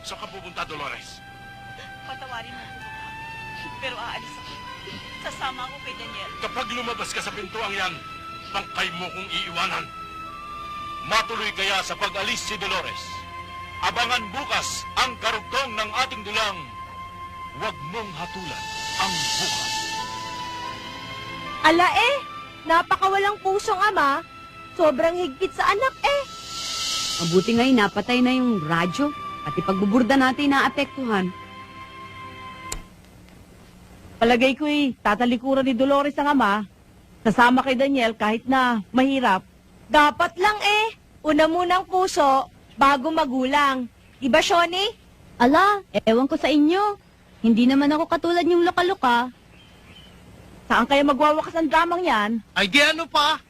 Saan ka pupunta, Dolores? Patawarin mo ako, pero aalis ako. Sasama ako kay Daniel. Kapag lumabas ka sa pintuang yan, tangkay mo kong iiwanan. Matuloy kaya sa pag-alis si Dolores. Abangan bukas ang karugtong ng ating dulang. Huwag mong hatulan ang bukas. Ala napakawalang pusong ama. Sobrang higpit sa anak Mabuti nga'y napatay na yung radyo. Pati pagbuburda natin naapektuhan. Palagay ko'y tatalikuran ni Dolores ang ama. Sasama kay Daniel kahit na mahirap. Dapat lang Una munang puso, bago magulang. Diba, Shoni? Ala, ewan ko sa inyo. Hindi naman ako katulad yung loka-loka. Saan kaya magwawakas ang dramang yan? Ay di ano pa?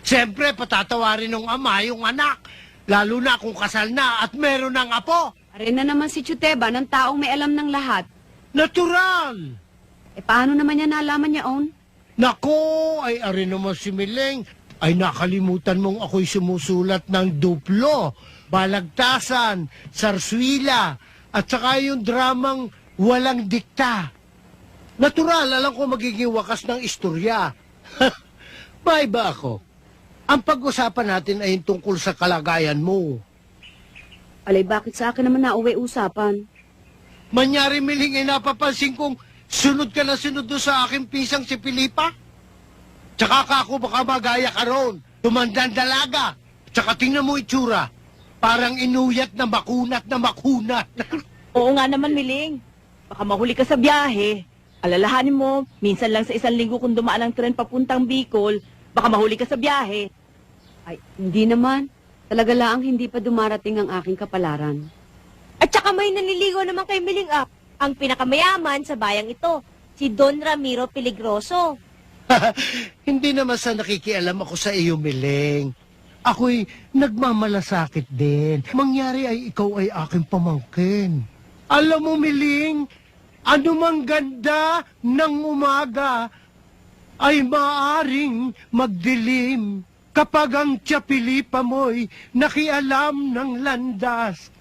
Siyempre, patatawarin ng ama yung anak. Lalo na kung kasal na at meron ng apo. Are na naman si Chuteba ng taong may alam ng lahat. Natural! Paano naman niya nalaman niya, On? Nako, ay are naman si Mileng. Ay nakalimutan mong ako'y sumusulat ng duplo, balagtasan, sarswila, at saka yung dramang walang dikta. Natural, alam ko magiging wakas ng istorya. May ba ako? Ang pag-usapan natin ay tungkol sa kalagayan mo. Alay, bakit sa akin naman nauwi usapan? Manyari Miling ay napapansin kong sunod ka na sunod doon sa aking pisang si Pilipa. Tsaka kako baka magaya ka ron. Tumandang dalaga. Tsaka tingnan mo itsura. Parang inuyat na makunat na makunat. Oo nga naman, Miling. Baka mahuli ka sa biyahe. Alalahanin mo, minsan lang sa isang linggo kung dumaan ang tren papuntang Bicol, baka mahuli ka sa biyahe. Ay, hindi naman. Talaga lang hindi pa dumarating ang aking kapalaran. At saka may nanliligaw naman kay Miling ang pinakamayaman sa bayang ito, si Don Ramiro Peligroso. Hindi naman sa nakikialam ako sa iyo, Mileng. Ako'y nagmamalasakit din. Mangyari ay ikaw ay aking pamangkin. Alam mo, Miling, anumang ganda ng umaga ay maaring magdilim kapag ang tiyapilipa mo'y nakialam ng landas.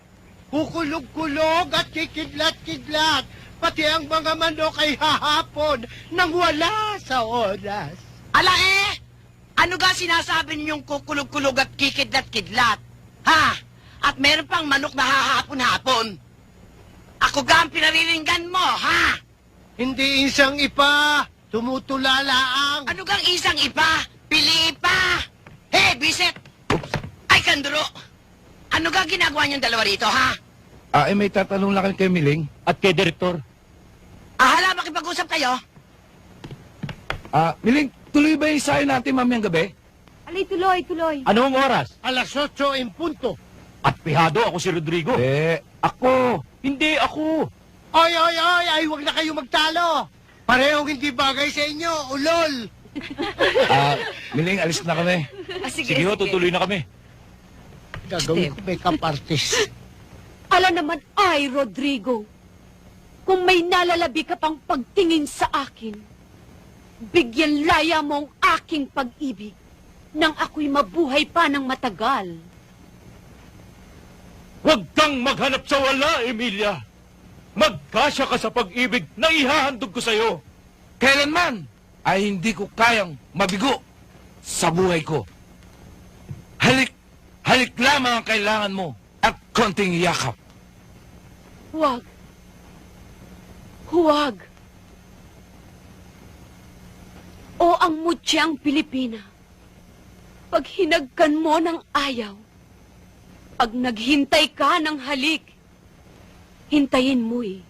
Kukulog-kulog at kikidlat-kidlat, pati ang mga manok ay hahapon nang wala sa oras. Ala ano ga sinasabi ninyong kukulog-kulog at kikidlat-kidlat? Ha? At meron pang manok na hahapon-hapon? Ako ga ang pinariringgan mo, ha? Hindi isang ipa, tumutulala ang... Ano gang isang ipa? Pilipa! Hey, bisit! Ay, Kanduro! Ano ga ginagawa niyong dalawa rito, ha? May tatanong lang kay Miling at kay Direktor. Hala, makipag-usap kayo? Miling, tuloy ba yung sayo natin mamayang gabi? Alay, tuloy. Anong oras? Alas 8 en punto. At pihado ako si Rodrigo. Ako. Hindi ako. Ay, huwag na kayo magtalo. Parehong hindi bagay sa inyo, ulol. Miling, alis na kami. Sige ho, tutuloy na kami. Gagawin ko make-up artist. Ala naman Rodrigo, kung may nalalabi ka pang pagtingin sa akin, bigyan laya mo ang aking pag-ibig nang ako'y mabuhay pa ng matagal. Huwag kang maghanap sa wala, Emilia. Magkasya ka sa pag-ibig na ihahandog ko sa'yo. Kailanman ay hindi ko kayang mabigo sa buhay ko. Halik lamang ang kailangan mo at konting yakap. Huwag. O ang mutyang Pilipina, Pag hinagkan mo ng ayaw, pag naghintay ka ng halik, hintayin mo'y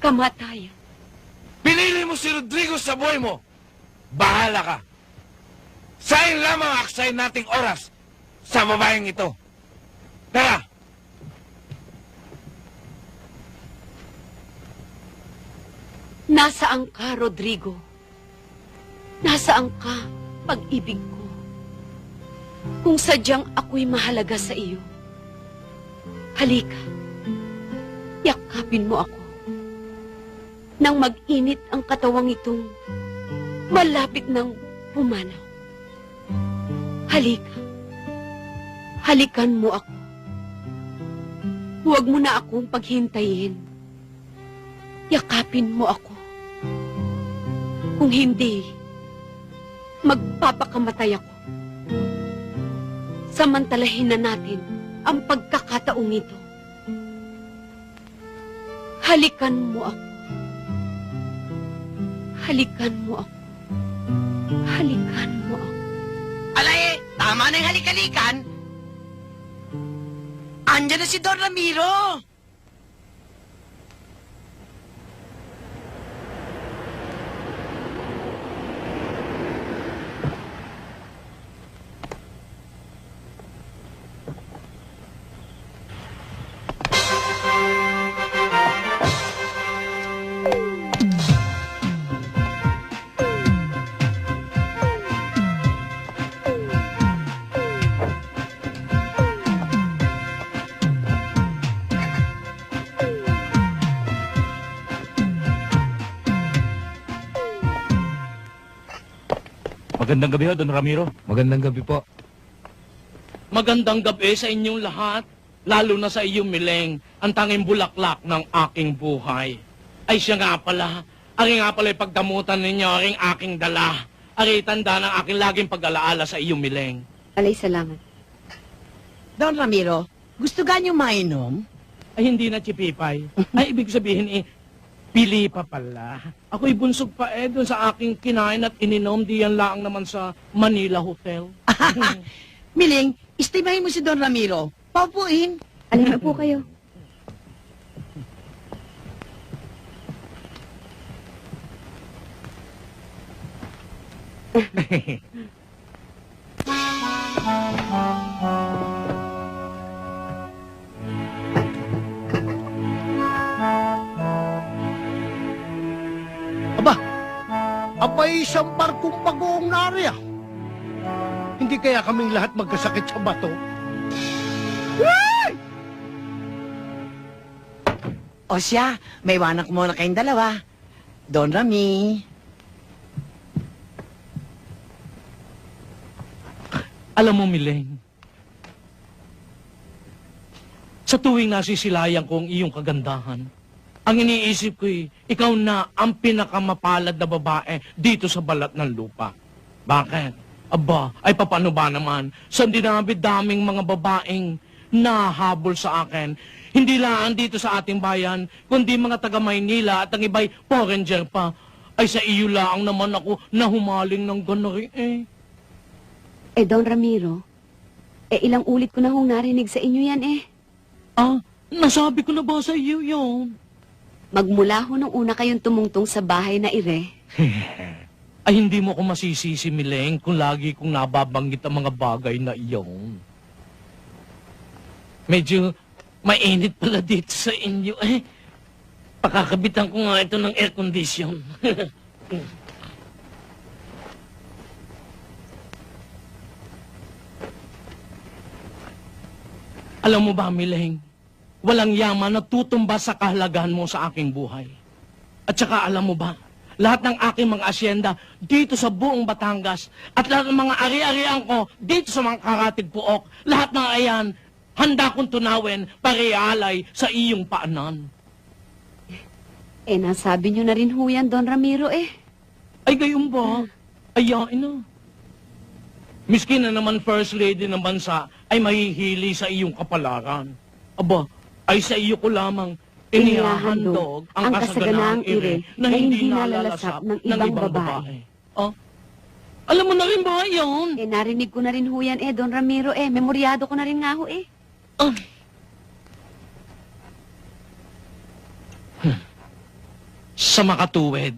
kamatayan. Pinili mo si Rodrigo sa buhay mo. Bahala ka. Sayang lamang ang aksayin nating oras sa babaeng ito. Tara! Nasaan ka, Rodrigo? Nasaan ka, pag-ibig ko? Kung sadyang ako'y mahalaga sa iyo, halika, yakapin mo ako. Nang mag-init ang katawang itong malapit ng pumanaw. Halika, halikan mo ako. Huwag mo na akong paghintayin. Yakapin mo ako. Kung hindi, magpapakamatay ako. Samantalahin na natin ang pagkakataong ito. Halikan mo ako. Halikan mo ako. Halikan mo ako. Alay, tama na yung halik-halikan. Andiyan na si Don Ramiro. Magandang gabi ho, Don Ramiro. Magandang gabi po. Magandang gabi sa inyong lahat, lalo na sa iyong Mileng, ang tanging bulaklak ng aking buhay. Ay siya nga pala, ari nga pala pagdamutan ninyo, aring aking dala. Ari tanda ng aking laging pag-alaala sa iyong Mileng. Alay, salamat. Don Ramiro, gusto ganyo mainom? Ay hindi na chipipay. Ay ibig sabihin pili pa pala. Ako'y bunsog pa doon sa aking kinain at ininom diyan lang naman sa Manila Hotel. Miling, istimahin mo si Don Ramiro. Paupuin. Alay, po kayo. Aba, abay isang barkong bagoong nari ah. Hindi kaya kaming lahat magkasakit sa bato? O siya, may wanak muna kayong dalawa. Don Rami. Alam mo, Mileng, sa tuwing nasisilayan ko ang iyong kagandahan, ang iniisip ko'y ikaw na ang pinakamapalad na babae dito sa balat ng lupa. Bakit? Aba, ay paano ba naman sa dinami-daming mga babaeng nahabol sa akin, hindi lang dito sa ating bayan, kundi mga taga Maynila at ang iba'y foreigner pa, ay sa iyo lang naman ako nahumaling ng ganari Don Ramiro, ilang ulit ko na hong narinig sa inyo yan Ah, nasabi ko na ba sa iyo yun? Magmula ho nung una kayong tumungtong sa bahay na ire. Ay hindi mo ko masisisi, Mileng, kung lagi kong nababanggit ang mga bagay na iyon. Medyo mainit pala dito sa inyo Pakakabitan ko nga ito ng air condition. Alam mo ba, Mileng, walang yaman na tutumba sa kahalagahan mo sa aking buhay. At saka alam mo ba, lahat ng aking mga asyenda dito sa buong Batangas at lahat ng mga ari-arian ko dito sa mga Karatig Puok, lahat ng ayan, handa kong tunawin parialay sa iyong paanan. Nasabi nyo na rin ho yan, Don Ramiro Ay gayon ba? Ayain na. Miski na naman First Lady ng bansa ay mahihili sa iyong kapalaran. Aba, ay sa iyo ko lamang inihahandog ang kasaganaang ire na hindi nalalasap ng ibang babae. Alam mo na rin ba yun? Narinig ko na rin ho yan Don Ramiro Memoryado ko na rin nga ho Sa makatuwid,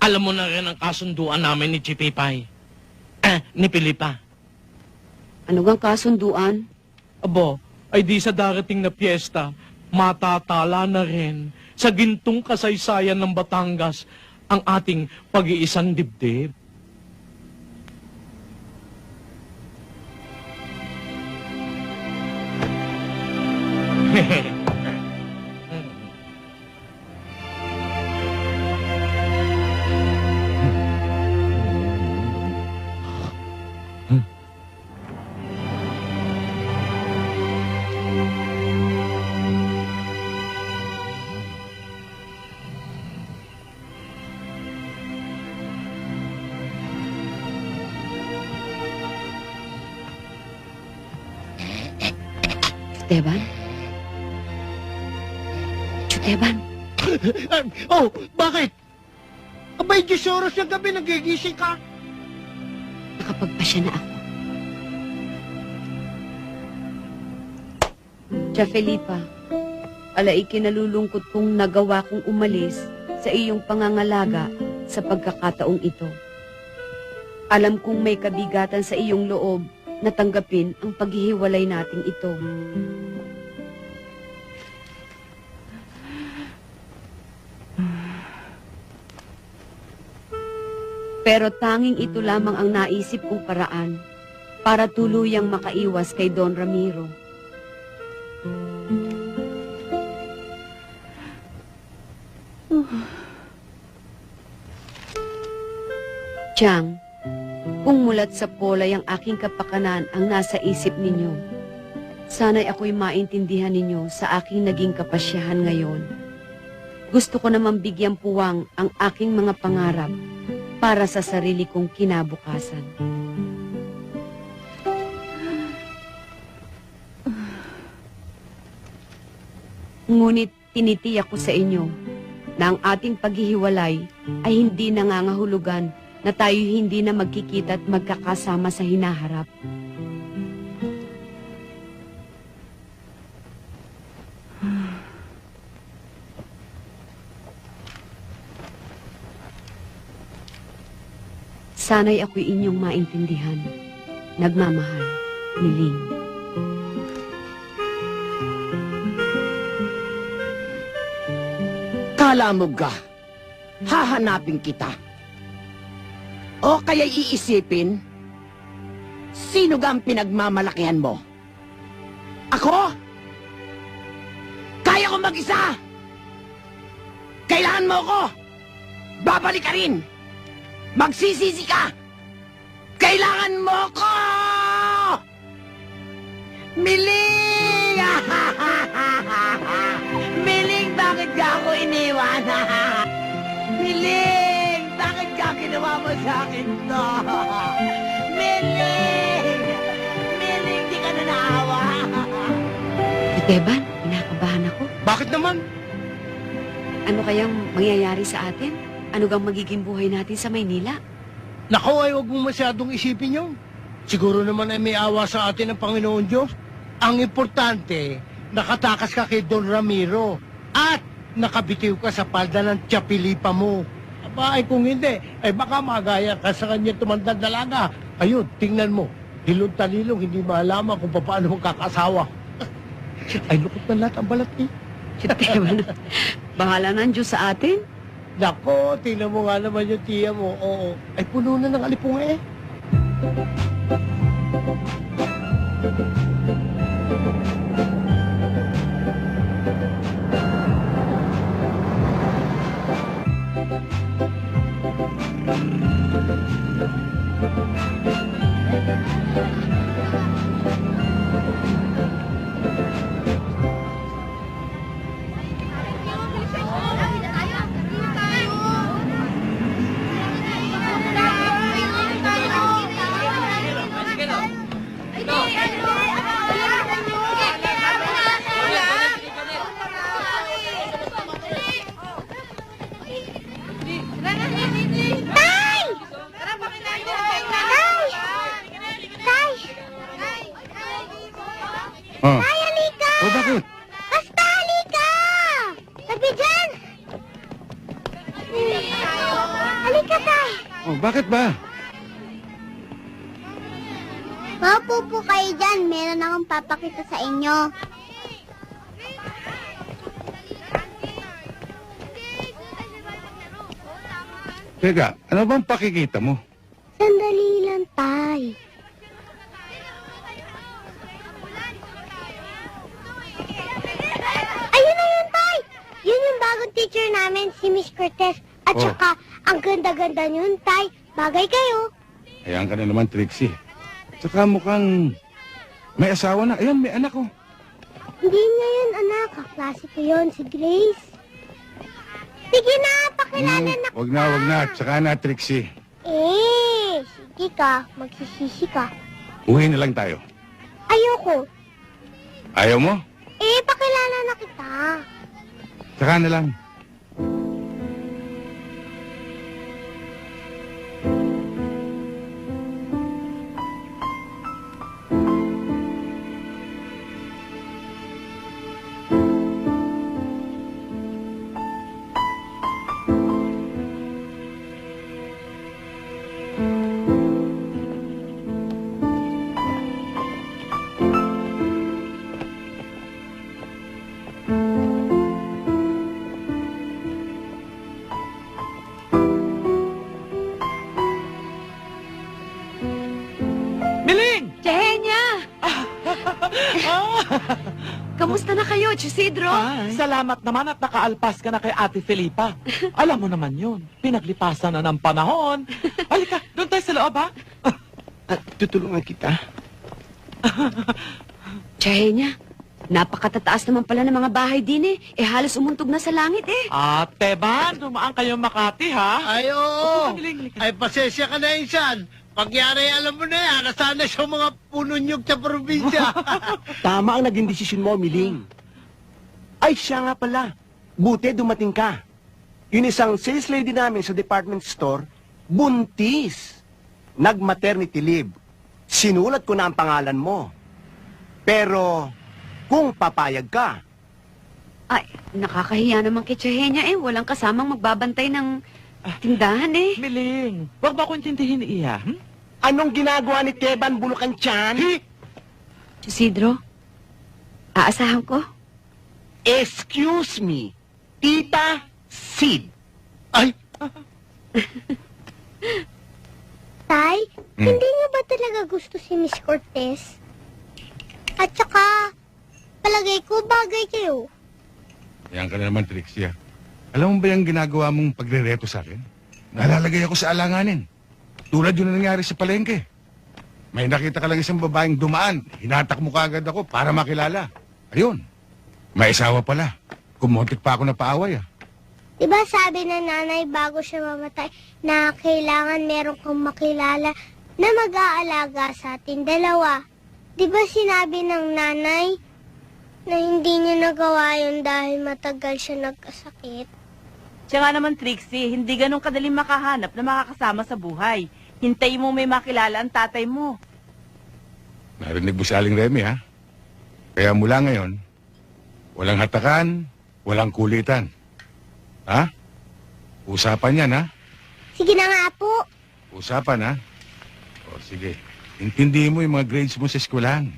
alam mo na rin ang kasunduan namin ni Chipipay. Ni Pilipa. Ano gang kasunduan? Abo, ay di sa darating na piyesta, matatala na rin sa gintong kasaysayan ng Batangas ang ating pag-iisang dibdib. Chuteban? Chuteban? Oh, bakit? Abay, 10 oras ng gabi, nagigising ka. Nakapagpasya na ako. Tia Felipa, alay kinalulungkot kong nagawa kong umalis sa iyong pangangalaga sa pagkakataong ito. Alam kong may kabigatan sa iyong loob na tanggapin ang paghihiwalay nating ito. Pero tanging ito lamang ang naisip kong paraan para tuluyang makaiwas kay Don Ramiro. Chang, kung mulat sa polay ang aking kapakanan ang nasa isip ninyo, sana'y ako'y maintindihan ninyo sa aking naging kapasyahan ngayon. Gusto ko namang bigyang puwang ang aking mga pangarap para sa sarili kong kinabukasan. Ngunit tinitiyak ko sa inyo na ang ating paghihiwalay ay hindi nangangahulugan na tayo hindi na magkikita at magkakasama sa hinaharap. Sana'y ako'y inyong maintindihan. Nagmamahal, Miling. Kala mo ga, hahanapin kita. O kaya iisipin, sino ga ang pinagmamalakihan mo? Ako? Kaya ko mag-isa! Kailangan mo ako! Babalik ka rin! Magsisisi ka! Kailangan mo ko! Miling! Miling, bakit ka ako iniwan? Miling! Bakit ka ginawa mo sa akin to? Miling! Miling, di ka na naawa! Esteban, pinakabahan ako. Bakit naman? Ano kayang mangyayari sa atin? Ano gang magiging buhay natin sa Maynila? Nako, ay huwag mo masyadong isipin yun. Siguro naman ay may awa sa atin ng Panginoon Diyos. Ang importante, nakatakas ka kay Don Ramiro at nakabitiw ka sa palda ng Tia Felipa mo. Aba, ay kung hindi, ay baka magaya ka sa kanya tumandang dalaga. Ayun, tingnan mo. Hilong-talilong, hindi malaman kung paano magkakasawa. Ay, lukot na lahat ang balat eh. Esteban, bahala na ang Diyos sa atin. Nako, tingnan mo nga naman yung tiya mo. Oo, ay puno na ng alipunga eh. Oh. Tay, halika! O bakit? Basta, halika! Tabi dyan! Halika, Tay! Oh, bakit ba? Maupo po kayo dyan. Meron akong papakita sa inyo. Teka, ano bang pakikita mo? Sandali lang, Tay. Ayun na yun, Tay! Yun yung bagong teacher namin, si Miss Cortez. At Oh. saka, ang ganda-ganda yun, Tay. Bagay kayo. Ayan ka na naman, Trixie. Tsaka mukhang may asawa na. Ayan, may anak ko. Hindi niya yun, anak. Kaklase ko yun, si Grace. Sige na, pakilala na Wag na. Tsaka na, Trixie. Sige ka. Magsisisi ka. Uwi na lang tayo. Ayoko. Ayaw mo? Pakilala na kita. Tsaka na lang. Miling! Chehenya! Kamusta na kayo, Chisidro? Salamat naman at nakaalpas ka na kay Ate Felipa. Alam mo naman yun, pinaglipasan na ng panahon. Halika, doon tayo sa loob, ha? Tutulungan kita. Chehenya, napakatataas naman pala ng mga bahay din eh. Halos umuntog na sa langit eh. Ate Ban, dumaan kayo Makati, ha? Ay, oo. Upo ka, Miling, halika. Ay, pasensya ka na, Insan. Pagyari, alam mo na yan, nasana sa mga punonyog sa probinsya. Tama ang naging desisyon mo, Miling. Ay, siya nga pala. Buti dumating ka. Yun isang sales lady namin sa department store, buntis. Nag-maternity leave. Sinulat ko na ang pangalan mo. Pero, kung papayag ka, Ay, nakakahiya naman kay Chehenya eh. Walang kasamang magbabantay ng tindahan eh. Miling, wag ba akong intindihin iya? anong ginagawa ni Teban Bulukan Chan? Chisidro, aasahan ko. Excuse me, Tita Sid. Ay, Tay, hindi niyo ba talaga gusto si Miss Cortez? At saka, palagay ko bagay kayo. Ayan ka na naman, Trixie. Alam mo ba yung ginagawa mong pagrereto sa akin? Nalalagay ako sa alanganin. Tulad yun na nangyari sa palengke. May nakita ka lang isang babaeng dumaan. Hinatak mo kaagad ako para makilala. Ayun. May asawa pala. Kumuntik pa ako na paaway Diba sabi ng nanay bago siya mamatay na kailangan meron kang makilala na mag-aalaga sa atin dalawa? Diba sinabi ng nanay na hindi niya nagawa yun dahil matagal siya nagkasakit? Siya nga naman, Trixie, hindi ganun kadaling makahanap na makakasama sa buhay. Hintayin mo may makilala ang tatay mo. Narinig mo si Aling Remy, ha? Kaya mula ngayon, walang hatakan, walang kulitan. Ha? Usapan yan, ha? Sige na nga po. Usapan, ha? O, sige. Intindihin mo yung mga grades mo sa eskwelahan.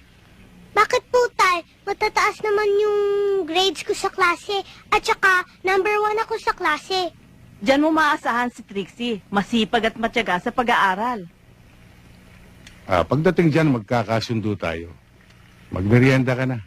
Bakit po, tay? Matataas naman yung grades ko sa klase. At saka, #1 ako sa klase. Diyan mo maasahan si Trixie, masipag at matyaga sa pag-aaral. Pagdating dyan, magkakasundo tayo. Magmerienda ka na.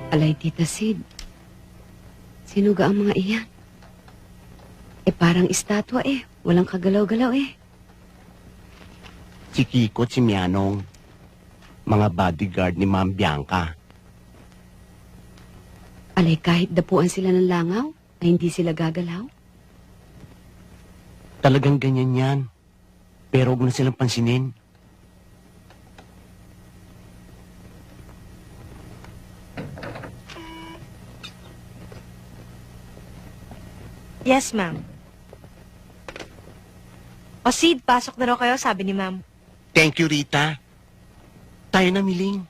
Alay, Tita Sid. Sino ga ang mga iyan? Parang estatwa eh. Walang kagalaw-galaw eh. Si Kiko at si Mianong, mga bodyguard ni Ma'am Bianca. Alay, kahit dapuan sila ng langaw, ay hindi sila gagalaw? Talagang ganyan yan. Pero huwag mo na silang pansinin. Yes, ma'am. O Sid, pasok na raw kayo, sabi ni ma'am. Thank you, Rita. Tayo na, Miling.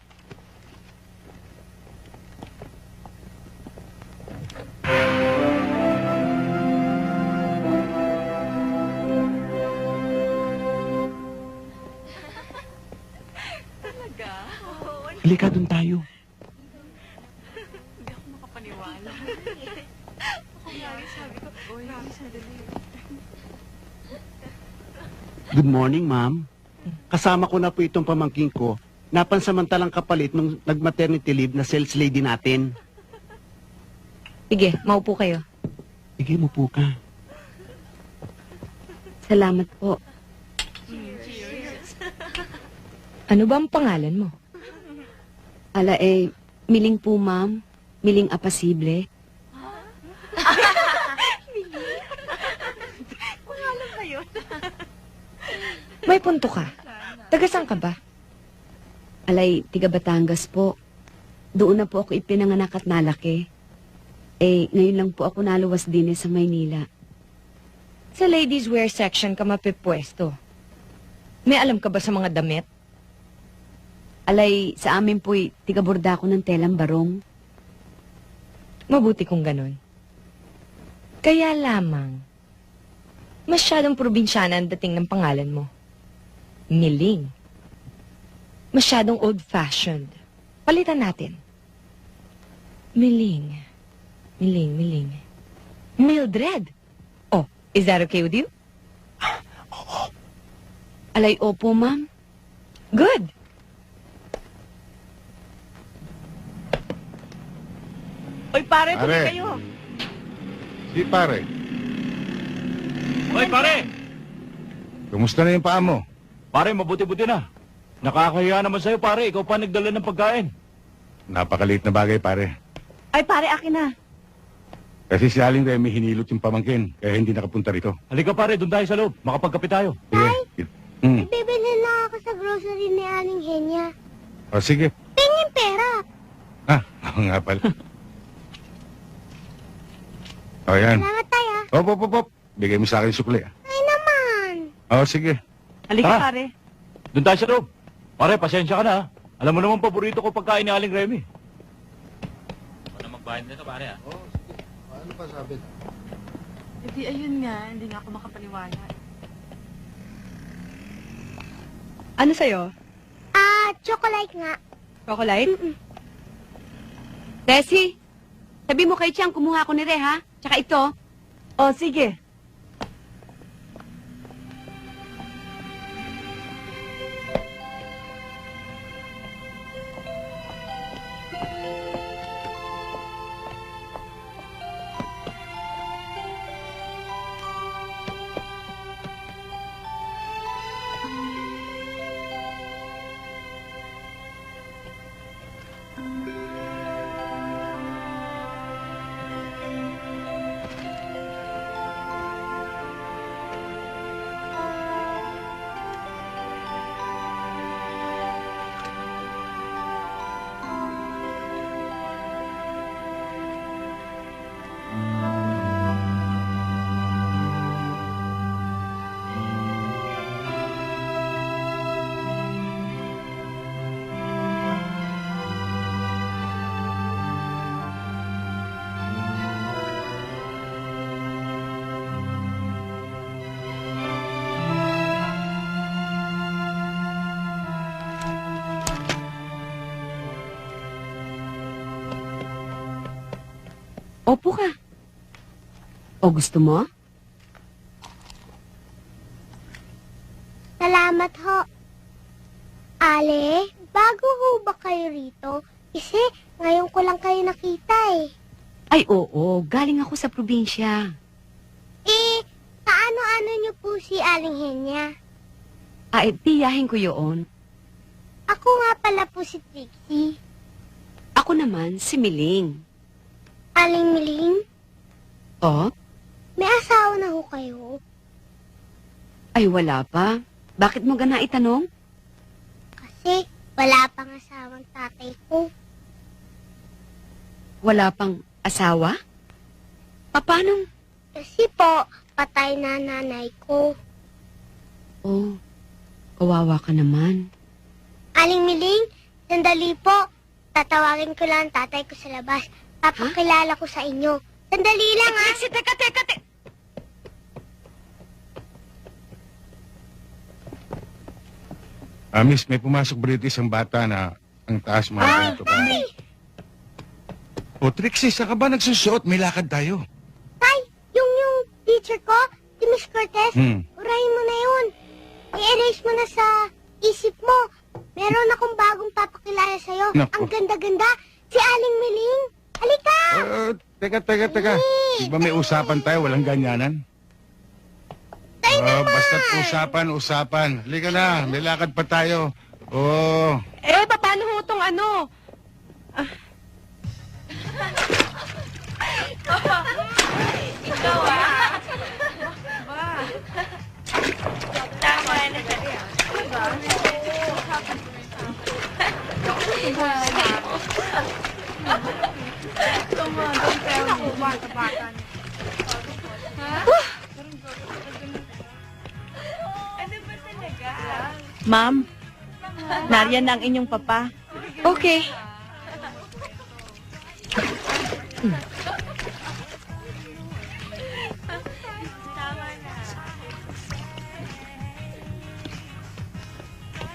Halika, dun tayo. Good morning, ma'am. Kasama ko na po itong pamangking ko na pansamantalang kapalit nung nag-maternity leave na sales lady natin. Sige, maupo kayo. Sige, mupo ka. Salamat po. Ano ba ang pangalan mo? Ala Miling po, ma'am. Miling apasible. May punto ka. Taga saan ka ba? Alay, tiga Batangas po. Doon na po ako ipinanganak at nalaki. Ngayon lang po ako naluwas din sa Maynila. Sa ladies wear section ka mapipwesto. May alam ka ba sa mga damit? Alay, sa amin po'y tiga borda ko ng telang barong. Mabuti kung ganun. Kaya lamang, masyadong probinsyana ang dating ng pangalan mo. Miling. Masyadong old-fashioned. Palitan natin. Miling. Miling. Mildred. Oh, is that okay with you? Alay, opo, ma'am. Good. Oy, pare, tuloy Pare. kayo. Si pare, Hoy, pare! kumusta na yung paa mo? Pare, mabuti-buti na. Nakakahiya naman sa'yo, pare. Ikaw pa nagdala ng pagkain. Napakaliit na bagay, pare. Ay, pare, akin na. Kasi si Aling Remy hinilot yung pamangkin, kaya hindi nakapunta rito. Halika, pare. Doon tayo sa loob. Makapagkape tayo. Sige. Hmm. Bibili na ako sa grocery ni Aling Henya. O, sige. Tingin pera. Oo nga pala. O, yan. Salamat tayo. Op. Bigay mo sa akin yung sukli. Ay naman. O, sige. Halika, Ah. pare. Doon tayo sa loob. Pare, pasensya ka na. Alam mo naman, paborito ko pagkain ni Aling Remy. Ako na magbayad nito, pare, ha? Ano pa sabi? Hindi, ayun nga. Hindi nga ako makapaniwala. Ano sa'yo? Chocolate nga. Chocolate? Tessie, sabi mo kay Chang kumuha ko ni Re, ha? Tsaka ito. O, sige. Opo ka. O gusto mo? Salamat ho. Ale, bago ho ba kayo rito? Kasi ngayon ko lang kayo nakita eh. Ay, oo. Galing ako sa probinsya. Kaano-ano niyo po si Aling Henya? Tiyahin ko yun. Ako nga pala po si Trixie. Ako naman, si Miling. Aling Miling? Oh? May asawa na ho kayo? Ay, wala pa. Bakit mo gana itanong? Kasi wala pang asawang tatay ko. Wala pang asawa? Paano? Kasi po, patay na nanay ko. Oh, kawawa ka naman. Aling Miling, sandali po. Tatawagin ko lang ang tatay ko sa labas. Papakilala ko sa inyo. Sandali lang, ha? Teka. Miss, may pumasok ba rito isang bata na ang taas mga ganito pa? O, Trixie, saan ka ba nagsusuot? May lakad tayo. Tay, yung teacher ko, si Miss Cortez, urahin mo na yun. I-erase mo na sa isip mo. Meron akong bagong papakilala sa'yo. Naku. Ang ganda-ganda. Si Aling Miling. Halika! Teka. Di ba may usapan tayo? Walang ganyanan? Basta't usapan. Halika na, may lakad pa tayo. Oh. Paano ho itong ano? Ma'am, nariyan na ang inyong papa. Okay.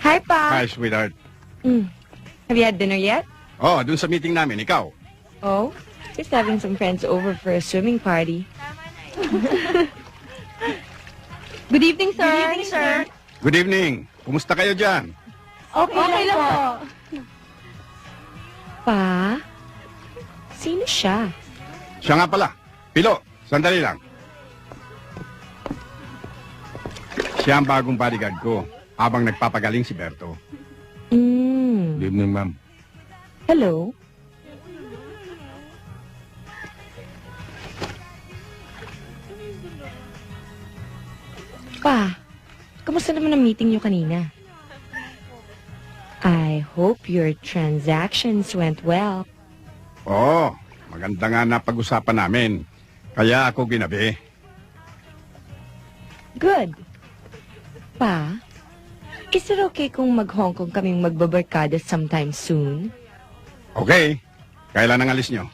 Hi, Pa. Hi, sweetheart. Have you had dinner yet? Oh, dun sa meeting namin, ikaw. Oh, just having some friends over for a swimming party. Good evening, sir. Good evening. Kumusta kayo dyan? Okay lang po. Pa? Sino siya? Siya nga pala. Pilo, sandali lang. Siya ang bagong bodyguard ko habang nagpapagaling si Berto. Good evening, ma'am. Hello? Pa, kamusta naman ang meeting niyo kanina? I hope your transactions went well. Oo, maganda nga na pag-usapan namin. Kaya ako ginabi. Good. Pa, is it okay kung mag-Hong Kong kaming magbabarkada sometime soon? Okay. Kailan ang alis nyo?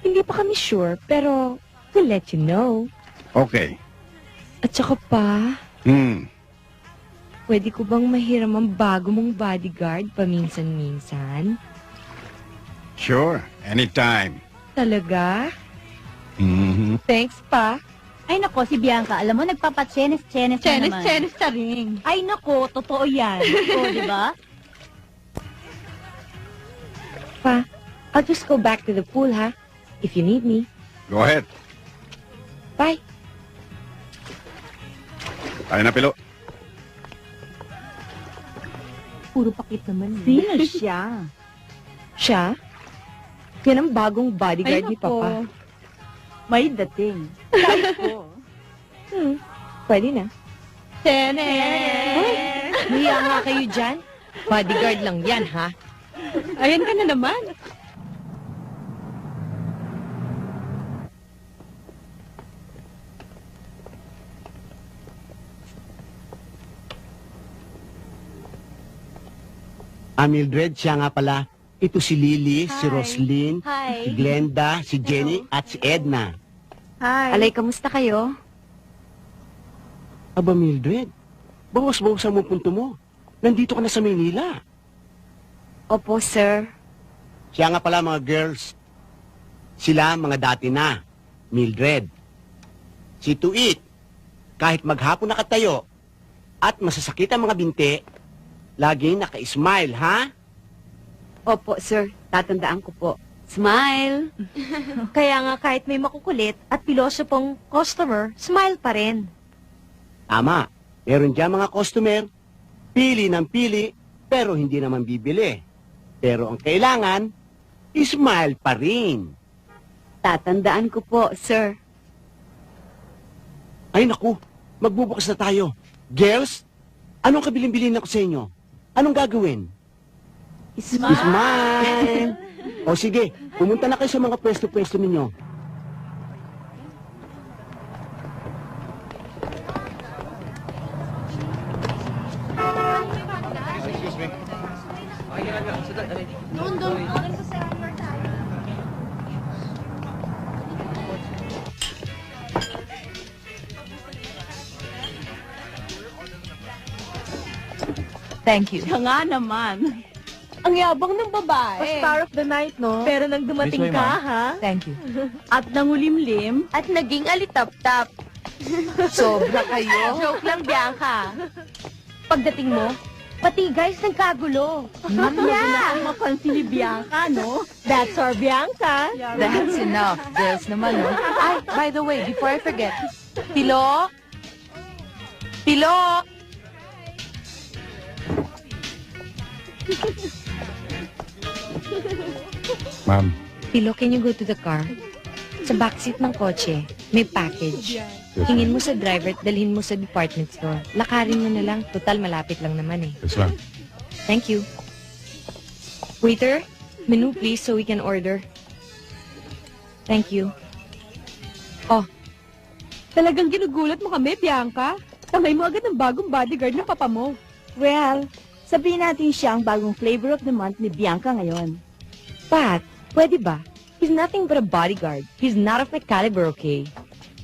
Hindi pa kami sure, pero we'll let you know. Okay. At saka pa, pwede ko bang mahiram ang bago mong bodyguard paminsan-minsan? Sure. Anytime. Talaga? Mm-hmm. Thanks, pa. Ay nako, si Bianca, alam mo, nagpapachenes-chenes na naman. Chenes ka rin. Ay nako, totoo yan. Oo, di ba? Pa, I'll just go back to the pool, ha? If you need me. Go ahead. Bye. Tayo na, Pilo. Puro pakit naman. Sino siya? Siya? Yan ang bagong bodyguard Ay ni Papa. May dating. Sabi ko. Pwede na. Chenes! Hoy, niya nga kayo dyan. Bodyguard lang yan, ha? Ayan ka na naman. Mildred, siya nga pala. Ito si Lily, si Roslyn, Hi. si Glenda, si Jenny, at si Edna. Hi. Alay, kamusta kayo? Aba, Mildred, bawas-bawasan mo punto mo. Nandito ka na sa Maynila. Opo, sir. Siya nga pala, mga girls. Sila mga dati na. Mildred. Si Tuit. Kahit maghapon nakatayo at masasakit ang mga binti, laging naka-smile, ha? Opo, sir. Tatandaan ko po. Smile! Kaya nga kahit may makukulit at pilosopong customer, smile pa rin. Tama. Meron dyan mga customer, pili ng pili, pero hindi naman bibili. Pero ang kailangan, smile pa rin. Tatandaan ko po, sir. Ay naku, magbubukas na tayo. Girls, anong kabilin-bilin ako sa inyo? Anong gagawin? Smile! O sige, pumunta na kayo sa mga pwesto-pwesto ninyo. Thank you. Siya nga naman. Ang yabang ng babae. Star of the night, no? Pero nang dumating ka, ha? Thank you. At nangulimlim. At naging alitap-tap. Sobra kayo. Joke lang, Bianca. Pagdating mo, pati guys nagkagulo. Yeah! Mapansin ni Bianca, no? That's our Bianca. That's enough. Girls naman, no? Ay, by the way, before I forget. Pilo? Pilo? Ma'am, Pilo, can you go to the car? Sa backseat ng kotse, may package. Hingin mo sa driver at dalhin mo sa department store. Lakarin mo na lang. Total, malapit lang naman eh. yes ma'am. Thank you. Waiter, menu please so we can order. Thank you. Oh, Talagang ginugulat mo kami, Bianca. Tangay mo agad ng bagong bodyguard ng papa mo. Well, sabihin natin siya ang bagong flavor of the month ni Bianca ngayon. Pat, pwede ba? He's nothing but a bodyguard. He's not of my caliber, okay?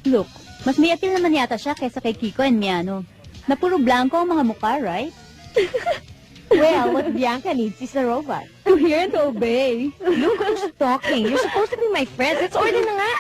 Look, mas may atil naman yata siya kaysa kay Kiko and Miano. Na puro blanco ang mga mukha, right? Well, what Bianca needs is a robot. To hear and to obey. Look who's talking. You're supposed to be my friend. Let's order na nga.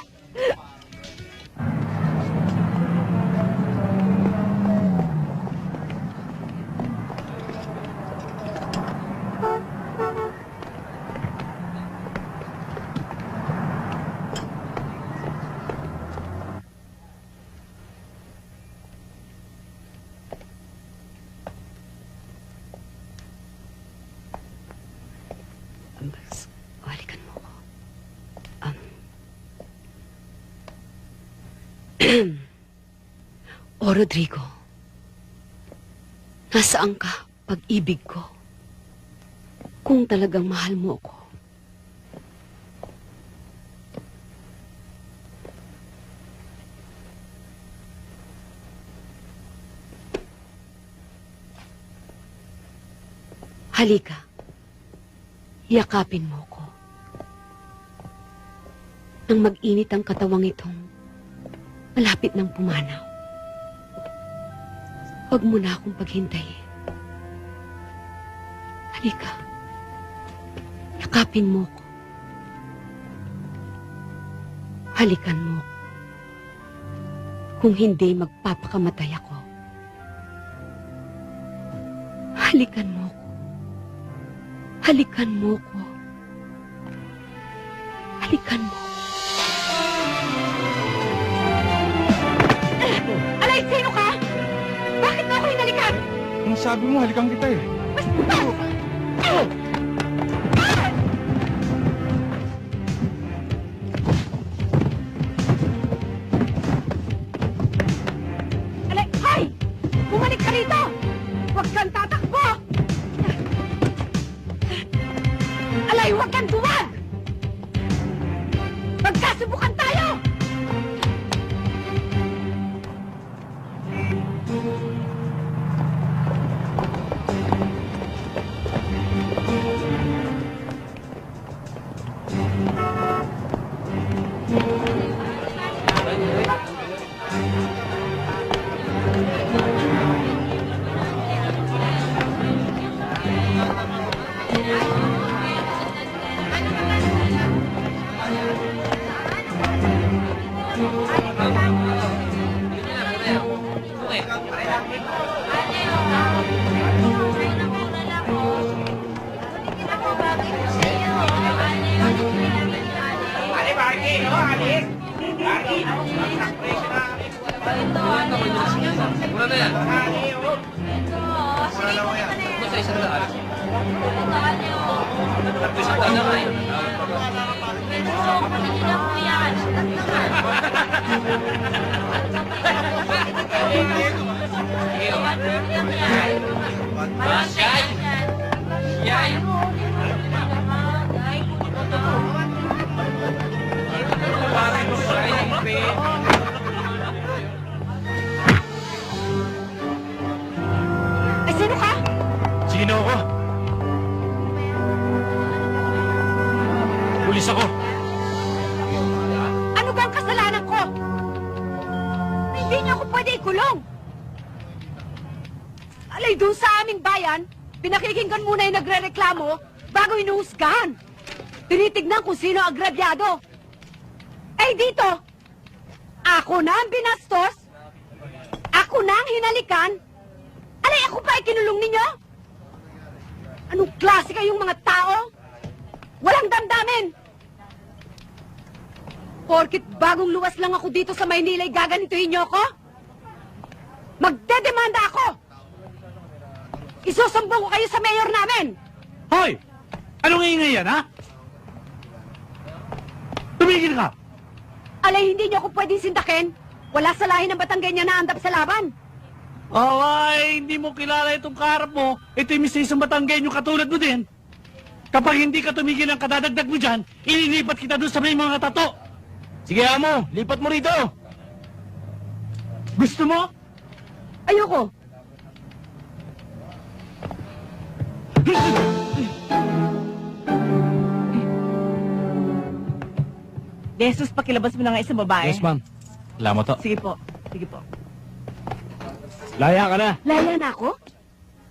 Balikan mo ko. O Rodrigo, nasaan ka, pag-ibig ko? Kung talagang mahal mo ako. Halika. Yakapin mo ko. Nang mag-init ang katawang itong malapit ng pumanaw. Huwag mo na akong paghintayin. Halika. Yakapin mo ko. Halikan mo ko. Kung hindi, magpapakamatay ako. Halikan mo ko. Halikan mo ko. Halikan mo. Alay, sino ka? Bakit mo ako hinalikan? Ang sabi mo, halikan kita eh. Alay, hay! Bumalik ka rito! Huwag kang tatakbo! Alay, huwag kang duwag! Magkasubukan tayo! Yan. Ay, sino ka? Sino ako? Pulis ako. Ano ba ang kasalanan ko? Hindi niyo ako pwede ikulong. Alay, doon sa aming bayan, pinakikinggan muna yung nagre-reklamo bago inuhusgahan. Tinitignan kung sino agrabyado. Eh dito, ako na ang binastos, ako na ang hinalikan, alay ako pa ikinulong ninyo? Anong klase kayong mga tao? Walang damdamin! Porkit bagong luwas lang ako dito sa Maynila, gaganituhin niyo ako? Magdedemanda ako! Isusumbong ko kayo sa mayor namin! Hoy! Anong ingay yan, ha? Tumigil ka! Alay, hindi niyo ako pwedeng sindakin. Wala sa lahi ng Batanggenya na andap sa laban. Ay, hindi mo kilala itong kaharap mo. Ito yung mistisong Batanggenyo katulad mo din. Kapag hindi ka tumigil ang kadadagdag mo dyan, ililipat kita doon sa may mga tato. Sige, amo, lipat mo rito. Gusto mo? Ayoko. Jesus, pakilabas mo na nga isang babae. Yes, ma'am. Salamat to. Sige po. Sige po. Laya ka na. Laya na ako?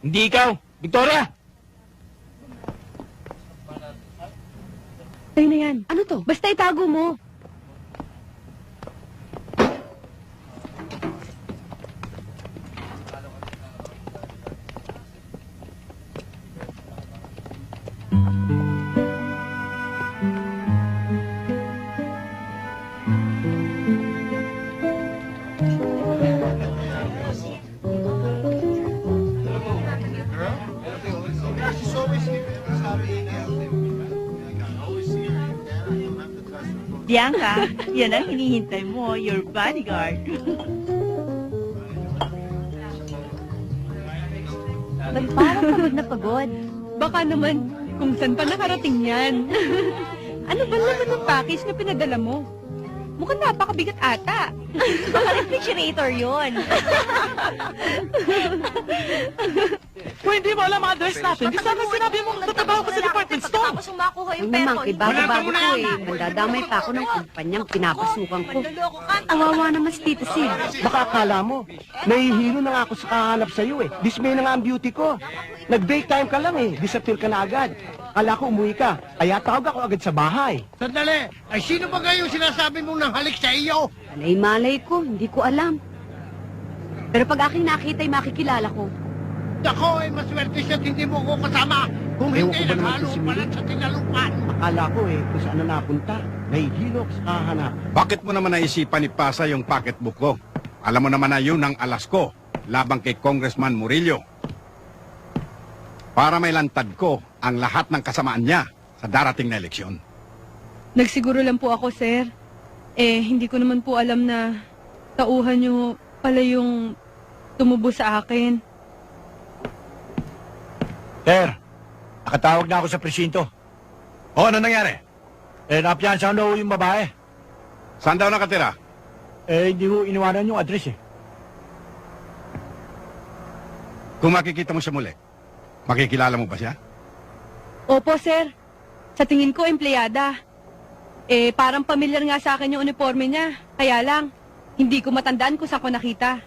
Hindi ikaw. Victoria! Tayo na yan. Ano to? Basta itago mo. Bianca, yan ang hinihintay mo, your bodyguard. Parang pagod na pagod. Baka naman kung saan pa nakarating yan. Ano ba naman ang package na pinadala mo? Mukhang napakabigat ata. Baka refrigerator yun. Kung hindi mo alam ang address natin, di sana sinabi mo nagtatrabaho ka sa department store. Tapos makuha Yung naman, kay bago-bago ko eh. Mandadamay pa ako ng kumpanyang pinapasukan ko. Awawa naman si Tita Sid. Baka akala mo, nahihilo na nga ako sa kahanap sa'yo eh. Dismay na nga ang beauty ko. Nag-break time ka lang eh, disappear ka na agad. Kala ko umuwi ka, kaya tawag ako agad sa bahay. Sandali, ay sino ba kayo sinasabi mong nanghalik sa iyo? Malay ko, hindi ko alam. Pero pag aking nakita ay makikilala ko. Ako ay maswerte siya't hindi mo ko kasama. Kung Ewan hindi, ko ba naman naghalo si pa lang Mili? sa tinalupan. Akala ko eh, kung saan na napunta. Nahihilo ako sa kahanap. Bakit mo naman naisipan ipasa yung pocketbook ko? Alam mo naman na yun ang alas ko, labang kay Congressman Murillo. Para may lantad ko ang lahat ng kasamaan niya sa darating na eleksyon. Nagsiguro lang po ako, sir. Hindi ko naman po alam na tauhan niyo pala yung tumubo sa akin. Sir, nakatawag na ako sa presinto. O, ano nangyari? Napiyansa na ho yung babae. Saan daw nakatira? Hindi ko iniwanan yung address eh. Kung makikita mo siya muli, makikilala mo ba siya? Opo, sir. Sa tingin ko, empleyada. Parang pamilyar nga sa akin yung uniforme niya. Kaya lang, hindi ko matandaan kung saan ko nakita.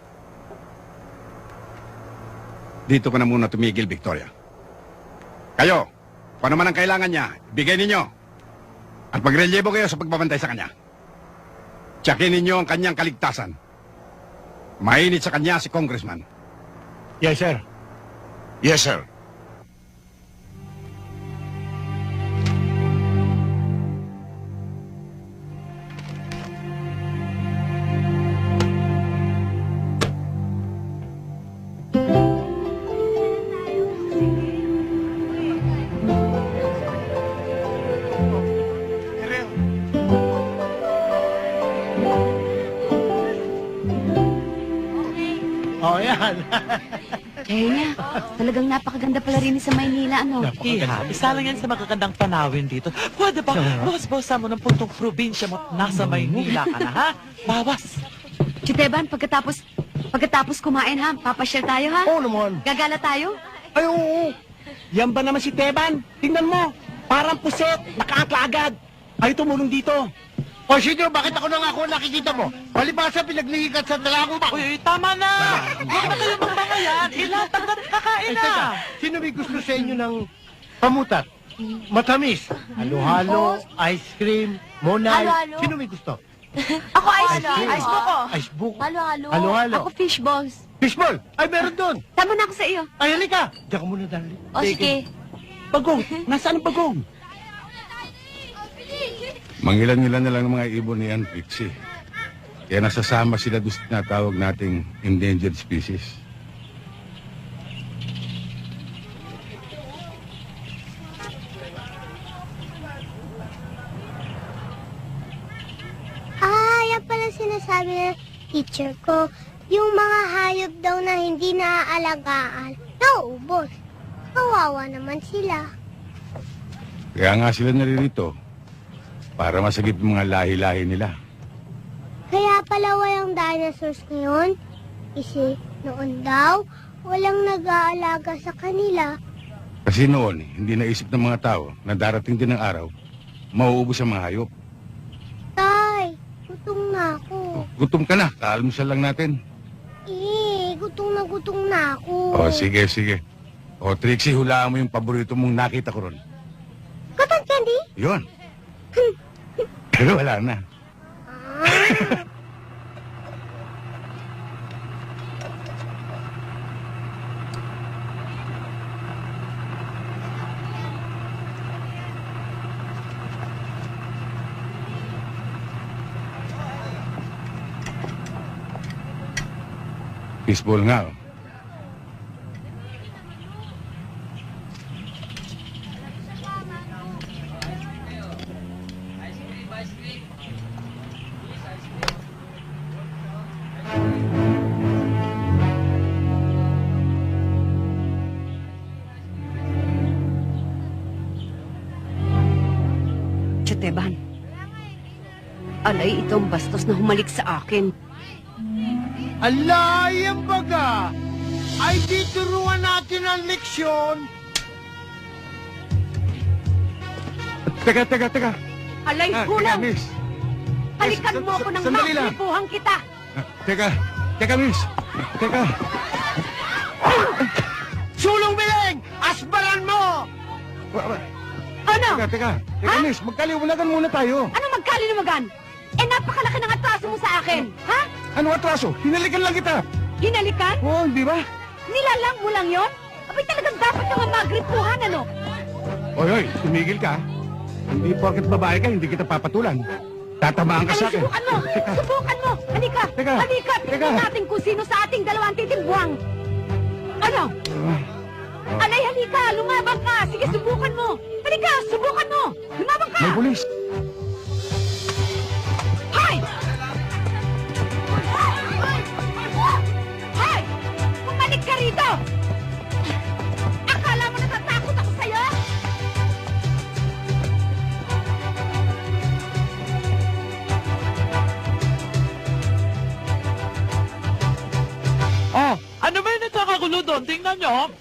Dito ko na muna tumigil, Victoria. Kayo, kung ano man ang kailangan niya, bigay ninyo. At magrelyebo kayo sa pagbabantay sa kanya. Tiyakin ninyo ang kanyang kaligtasan. Mainit sa kanya si Congressman. Yes, sir. Yes, sir. Oh, yan. Kaya talagang napakaganda pala rin sa Maynila, ano? Iha, isa lang yan sa magagandang tanawin dito. Pwede ba, bawas-bawasan mo ng puntong probinsya mo at nasa Maynila ka na, ha? Bawas. Chuteban, pagkatapos kumain ha, papasyal tayo ha? Oo naman. Gagala tayo? Ay, oo. Yan ba naman si Teban? Tingnan mo. Parang puset. Nakaatla agad. Ay, tumulong dito. O, Sidro, bakit ako nangako nakikita mo? Palibasa pinaglihikat sa dalago ba? Uy, tama na. Huwag na kayo ng mga yan. Ilatag na kakain na. Teka, sino may gusto sa inyo ng pamutat? Matamis? Halo-halo, ice cream, monay? Halo-halo. Sino may gusto? Ako ice cream. Ice buko. Ice book? Halo-halo. Halo-halo. Ako fish balls. Fishball? Ay, meron doon. Tama na ako sa iyo. Ay, halika. Diyan ka muna, darling. O sige. Bagong. Nasaan ang bagong? Mangilan-ngilan na lang ng mga ibon ni Aunt Trixie. Kaya nasasama sila doon sa tinatawag nating endangered species. Yan pala sinasabi ng teacher ko. Yung mga hayop daw na hindi naaalagaan, naubos. Kawawa naman sila. Kaya nga sila naririto para masagip yung mga lahi-lahi nila. Kaya pala walang dinosaurs ngayon. Kasi noon daw, walang nag-aalaga sa kanila. Kasi noon, hindi naisip ng mga tao na darating din ang araw, mauubos ang mga hayop. Tay, gutom na ako. Gutom ka na, kaalmusal lang natin. Gutom na ako. O, sige, sige. O, Trixie, hulaan mo yung paborito mong nakita ko ron. Cotton candy? Yun. Pero wala na. Fishball nga, oh. Chuteban. Alay, itong bastos na humalik sa akin. Alay, ang baga! Ay, dituruan natin ang leksyon! Teka. Alay, kulang! Teka, miss. Halikan mo ako ng sandali lang. maglipuhan kita! Teka, miss. Teka. Sulong Bileng! Asbaran mo! Ano? Teka, miss. Magkaliwanagan muna tayo. Ano magkalinawagan? Napakalaki ng atraso mo sa akin, ha? Ano atraso? Hinalikan lang kita. Hinalikan? Oo, di ba? Nilalang mo lang yon? Abay talagang dapat nga magripuhan, ano? Oy, tumigil ka. Hindi porket babae ka, hindi kita papatulan. Tatamaan ka sa akin. Subukan mo! Subukan mo! Halika! Halika! Tingnan natin kung sino sa ating dalawang titimbuang. Ano? Alay, halika! Lumabang ka! Sige, subukan mo! Halika! Subukan mo! Lumabang ka! May pulis! Hoy! Hoy! Bumalik ka rito! Akala mo natatakot ako sa'yo? Oh, ano ba yung nagkakagulo doon? Tingnan nyo.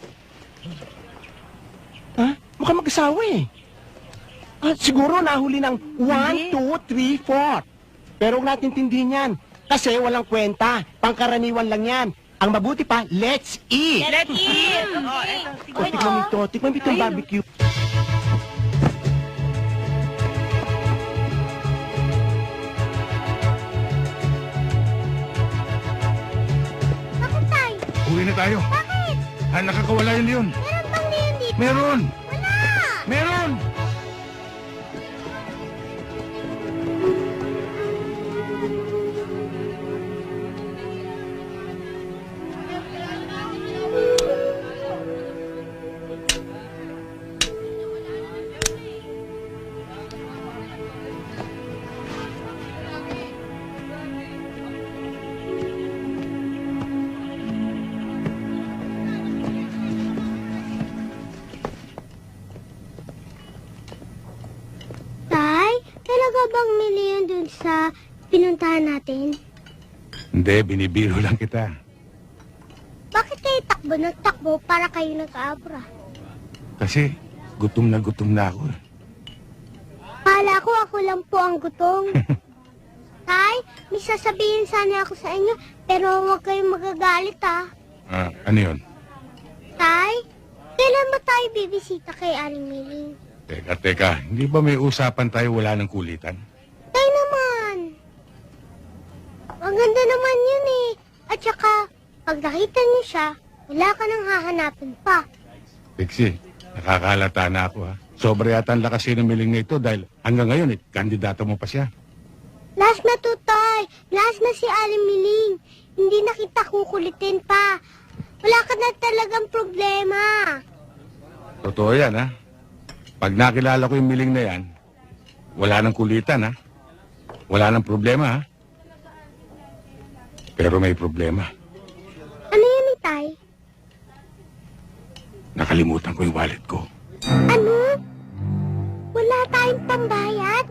Ha? Mukhang mag-asawa eh. Siguro nahuli ng 1, 2, 3, 4. Pero huwag natin tindihin yan. Kasi walang kwenta. Pangkaraniwan lang yan. Ang mabuti pa, let's eat! Let's eat! Tikman mo ito. Tikman mo itong barbecue. Bakit, Tay? Uwi na tayo. Bakit? Nakakawala yun yun. Meron bang leon dito? Meron! Wala! Meron! bang milyon dun sa pinuntahan natin? Hindi, binibiro lang kita. Bakit kayo takbo ng takbo para kayo nag-aabra? Kasi gutom na ako. Kala ko ako lang po ang gutom. Tay, may sasabihin sana ako sa inyo, pero huwag kayong magagalit ah. Ano yun? Tay, kailan ba tayo bibisita kay Aling Miling? Teka, hindi ba may usapan tayo wala ng kulitan? Tay naman. Maganda naman yun eh. At saka, pag nakita niyo siya, wala ka nang hahanapin pa. Trixie, nakakalata na ako ha. Sobra yata ang lakas ng Miling na ito dahil hanggang ngayon kandidato mo pa siya. Last na to, Tay. Last na si Aling Miling. Hindi na kita kukulitin pa. Wala ka na talagang problema. Totoo yan ha. Pag nakilala ko yung Miling na yan, wala nang kulitan ha. Wala nang problema ha. Pero may problema. Ano yan, Tay? Nakalimutan ko yung wallet ko. Ano? Wala tayong pambayad?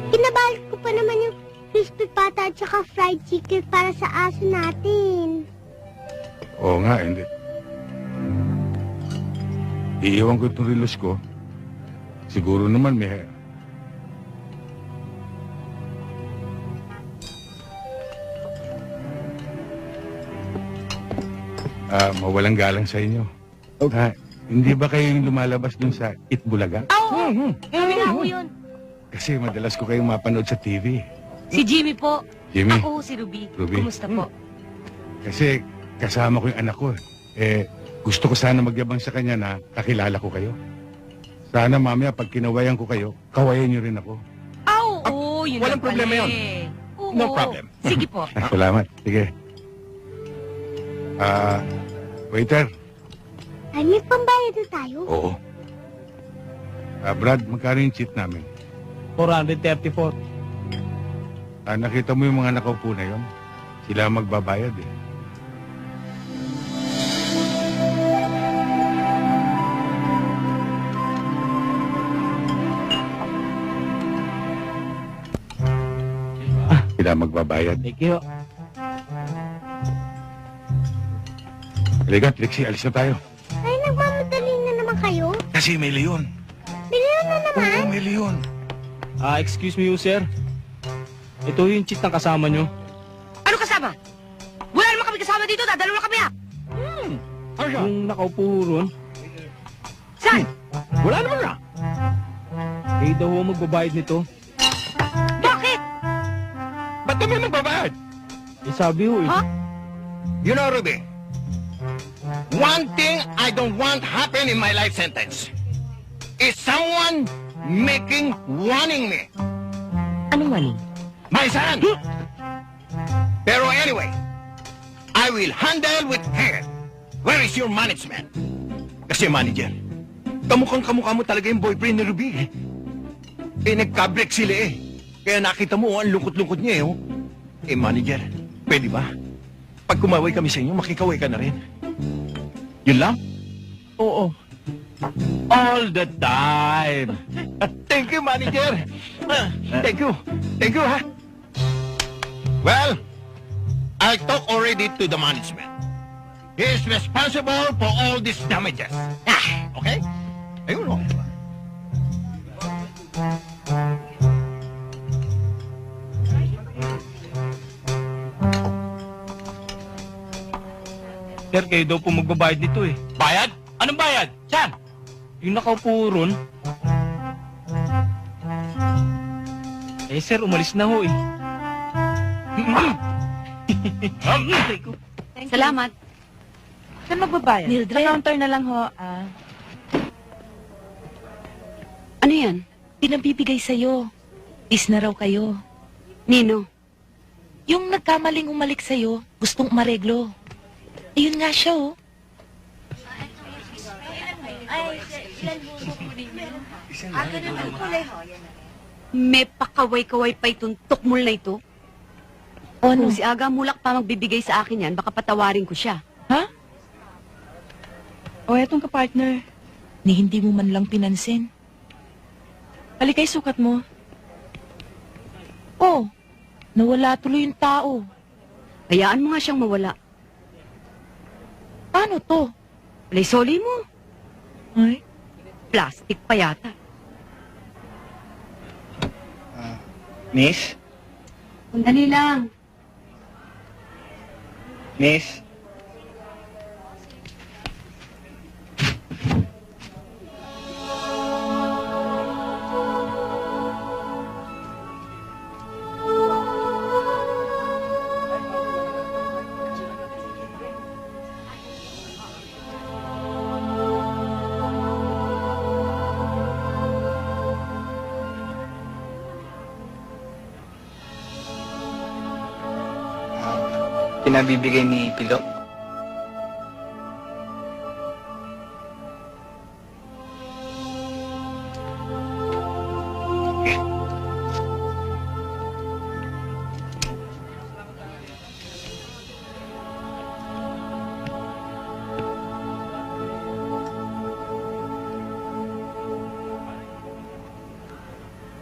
Kinabalit ko pa naman yung crispy pata at saka fried chicken para sa aso natin. Oo nga, hindi. Iiwan ko itong relos ko. Siguro naman may... mawalang galang sa inyo. Okay. Hindi ba kayo yung lumalabas dun sa Itbulaga? Oo! Kami nga po yun. Kasi madalas ko kayong mapanood sa TV. Si Jimmy po. Jimmy? Ako si Ruby. Ruby? Kumusta po? Kasi kasama ko yung anak ko. Gusto ko sana magyabang sa kanya na kakilala ko kayo. Sana mamaya pag kinawayan ko kayo, kawayan niyo rin ako. Oo, yun walang lang pala problema yun. eh. Oo. No problem. Sige po. Salamat. Sige. Waiter. Ay, may pambayad na tayo? Oo. Brad, magkano yung cheat namin? 434. Nakita mo yung mga nakaupo na yon? Sila ang magbabayad eh. Sila ang magbabayad. Thank you. Halika, Trixie, alis na tayo. Ay, nagmamadali na naman kayo? Kasi may leon. Bilihan na naman? Oo, may leon. Excuse me, sir. Ito yung cheat ng kasama nyo. Ano kasama? Wala naman kami kasama dito. Dadalo na kami ah. Yung nakaupo ron. Saan? Wala naman na. Kayo daw ho magbabayad nito. Bakit? Ba't kami magbabayad? Sabi ho eh. You know, Ruby, one thing I don't want happen in my life sentence is someone warning me. Anong warning? My son! Pero anyway, I will handle with her. Where is your management? Kasi manager, kamukha mo talaga yung boyfriend ni Ruby eh. Nagka-break sila eh. Kaya nakita mo, ang lungkot-lungkot niya eh. Manager, pwede ba? Pag kumaway kami sa inyo, makikaway ka na rin. Yun lang? Oo. All the time. Thank you, manager. Thank you. Thank you, ha? Well, I talked already to the management. He is responsible for all these damages. Okay? Ayun, oh. Sir, kayo daw po magbabayad nito eh. Bayad? Anong bayad? Saan? Yung nakaupo ron. Sir, umalis na ho eh. Salamat. Saan magbabayad? Mildred. Sa counter na lang ho. Ano yan? Pinabibigay sa'yo. Is na raw kayo. Nino? Yung nagkamaling umalik sa'yo, gustong umareglo. Ayun nga siya, oh. May pakaway-kaway pa itong tukmol na ito. O ano? Si Aga Mulak pa magbibigay sa akin yan, baka patawarin ko siya. Ha? O, etong ka-partner. Ni hindi mo man lang pinansin. Halika, sukat mo. Oh, nawala tuloy yung tao. Hayaan mo nga siyang mawala. Paano to? Playsoli mo. Ay? Plastic pa yata. Miss? Sandali lang. Miss? Pinabibigay ni Pilo.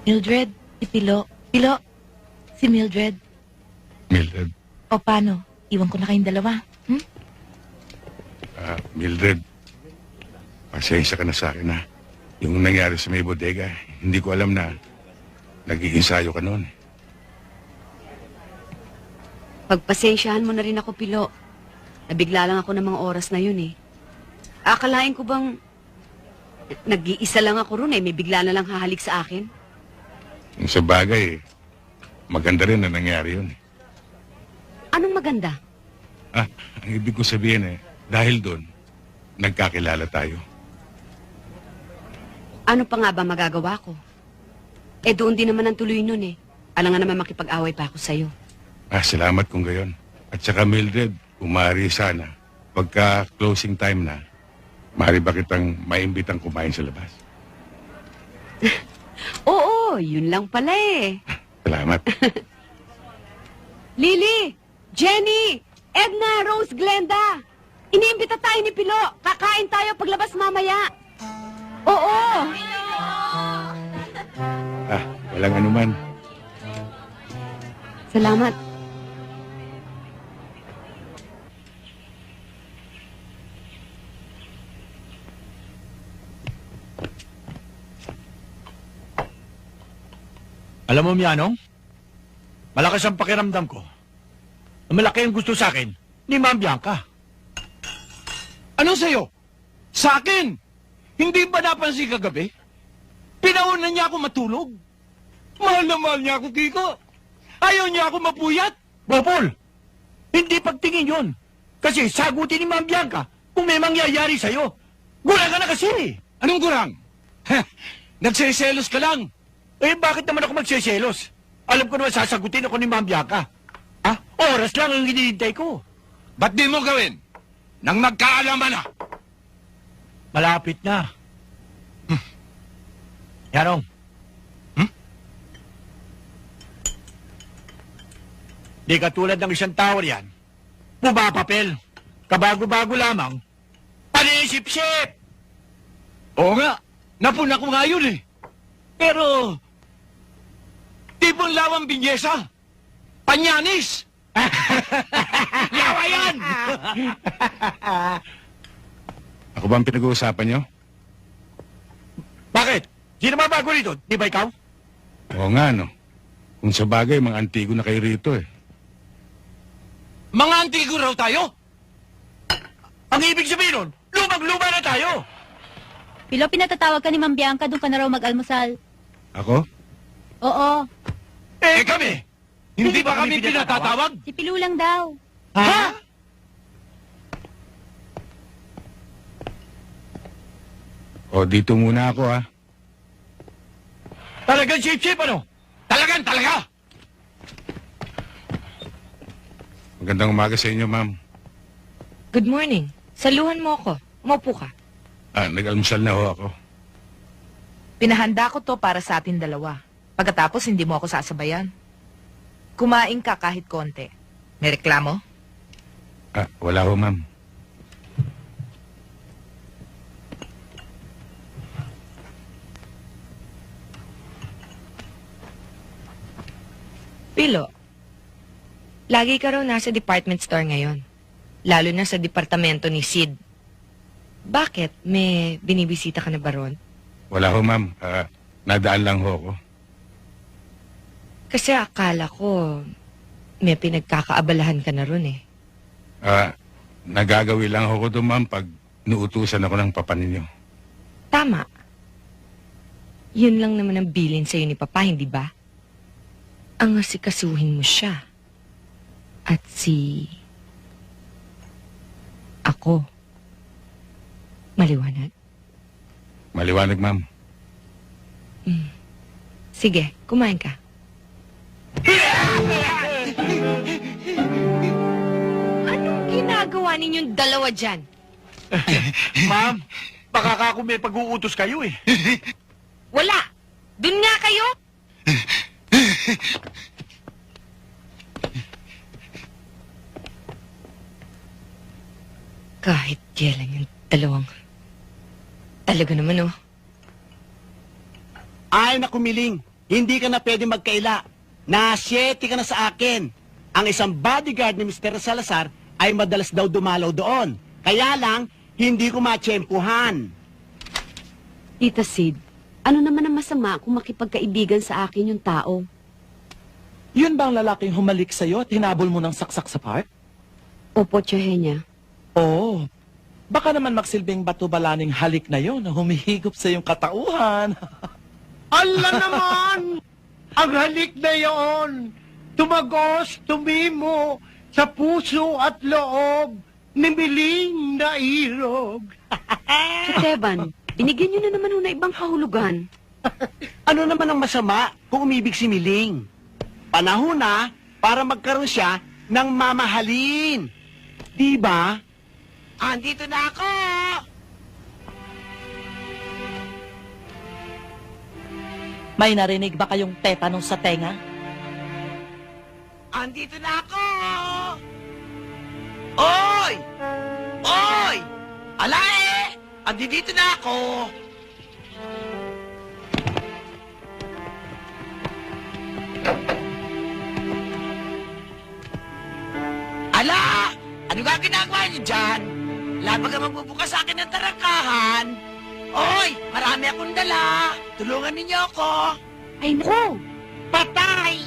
Mildred, si Pilo. Pilo, si Mildred. Mildred, O paano? Iwan ko na kayong dalawa. Mildred, pasensya ka na sa akin, ha? Yung nangyari sa may bodega, hindi ko alam na nag-iinsayo ka noon. Pagpasensyahan mo na rin ako, Pilo. Nabigla lang ako ng mga oras na yun eh. Akalain ko bang nag-iisa lang ako ron eh, may bigla na lang hahalik sa akin? Yung sa bagay, maganda rin na nangyari yun. Anong maganda? Ang ibig ko sabihin dahil doon, nagkakilala tayo. Ano pa nga ba magagawa ko? Eh doon din naman ang tuloy nun eh. Alam nga naman makipag-away pa ako sa'yo. Salamat kung gayon. At saka Mildred, kung maaari sana, pagka closing time na, maaari ba kitang maimbitang kumain sa labas? Oo, yun lang pala eh. Salamat. Lily! Jenny! Edna! Rose! Glenda! Iniimbita tayo ni Pilo. Kakain tayo paglabas mamaya. Oo! Walang anuman. Salamat. Alam mo, Mianong, malakas ang pakiramdam ko. Malaki ang gusto sa akin ni Ma'am Bianca. Ano sa'yo? Sa akin? Hindi ba napansin kagabi? Pinauna niya ako matulog. Mahal na mahal niya ako, Kiko. Ayaw niya ako mapuyat. Bopol, hindi pagtingin yun. Kasi sagutin ni Ma'am Bianca kung may mangyayari sa'yo. Gulang ka na kasi. Anong gurang? Nagseselos ka lang. Eh, bakit naman ako magseselos? Alam ko naman sasagutin ako ni Ma'am Bianca. Oras lang ang hinihintay ko. Ba't di mo gawin? Nang magkaalaman na. Malapit na. Yanong. Di katulad ng isang tower yan. Pumapapel. Kabago-bago lamang. Panisip-sip! Oo nga. Napuna ko nga yun eh. Pero... tipong lawang binyesa. Panyanis! Yawa yan! Ako ba ang pinag-uusapan niyo? Bakit? Sino ba bago rito? Di ba ikaw? Oo nga, no. Kung sa bagay, mga antigo na kayo rito eh. Mga antigo raw tayo? Ang ibig sabihin nun, lumang-luma na tayo! Pilo, pinatatawag ka ni Ma'am Bianca, doon ka na raw mag-almusal. Ako? Oo. Eh kami! Hindi ba kami pinatatawag? Si Pilo lang daw. Ha? O, dito muna ako, ha? Talagang sip-sip, ano? Talaga! Magandang umaga sa inyo, ma'am. Good morning. Saluhan mo ako. Umupo ka. Nag-almusal na ho ako. Pinahanda ko to para sa atin dalawa. Pagkatapos, hindi mo ako sasabayan. Kumain ka kahit konti. May reklamo? Wala ho, ma'am. Pilo, lagi ka raw nasa department store ngayon. Lalo na sa departamento ni Sid. Bakit? May binibisita ka na ba ron? Wala ho, ma'am. Nadaan lang ho ako. Kasi akala ko may pinagkakaabalahan ka na ron eh. Nagagawi lang ako doon, ma'am, pag nuutusan ako ng papa ninyo. Tama. Yun lang naman ang bilin sa'yo ni Papa, hindi ba? Ang asikasuhin mo siya. At ako. Maliwanag? Maliwanag, ma'am. Sige, kumain ka. Anong ginagawa ninyong dalawa dyan? Ma'am, baka kako may pag-uutos kayo eh. Wala! Dun nga kayo! Kahit kailan yung dalawang. Talaga naman, oh. Ay, naku, Miling. Hindi ka na pwede magkaila. Nasyete ka na sa akin. Ang isang bodyguard ni Mr. Salazar ay madalas daw dumalaw doon. Kaya lang, hindi ko matsyempuhan. Tita Sid, ano naman ang masama kung makipagkaibigan sa akin yung tao? Yun ba ang lalaking humalik sa'yo at hinabol mo ng saksak sa park? Opo, Tiyahenya. Oo. Baka naman magsilbing bato-balaning halik na yon na humihigop sa iyong katauhan. Ala naman! Ang halik na yon, tumagos, tumimo sa puso at loob ni Miling na irog. Teban, binigyan niyo na naman na ibang kahulugan. Ano naman ang masama kung umibig si Miling? Panahon na para magkaroon siya ng mamahalin. Di ba? Andito na ako! May narinig ba kayong tetanong sa tenga? Andito na ako! Oy! Oy! Ala eh! Andito na ako! Ala! Ano nga ginagawa niyo dyan? Labag ka magbubukas sa akin ng tarangkahan. Oy! Marami akong dala. Tulungan ninyo ako. Ay, naku! Patay!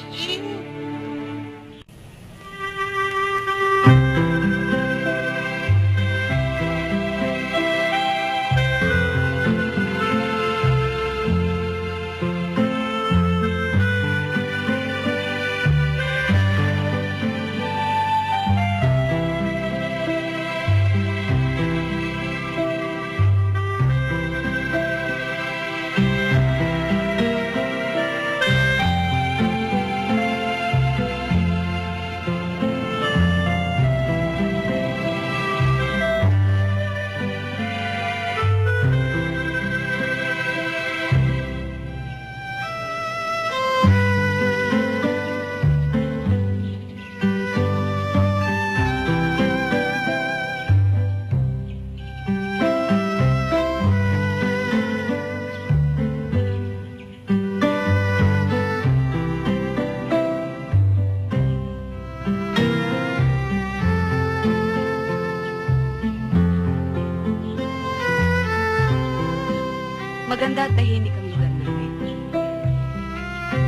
Maganda at tahimik ang lugar namin.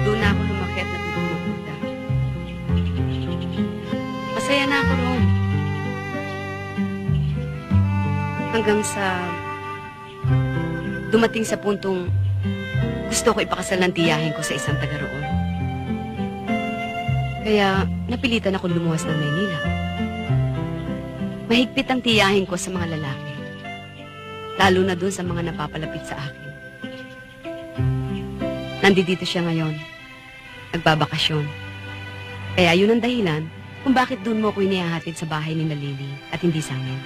Doon na ako lumaki at natutumupunta. Masaya na ako roon. Hanggang sa dumating sa puntong gusto ko ipakasal ng tiyahin ko sa isang taga roon. Kaya napilitan ako lumuwas ng Maynila. Mahigpit ang tiyahin ko sa mga lalaki. Lalo na doon sa mga napapalapit sa akin. Nandito siya ngayon. Nagbabakasyon. Kaya yun ang dahilan kung bakit doon mo ako inihahatid sa bahay ni Lily at hindi sa amin.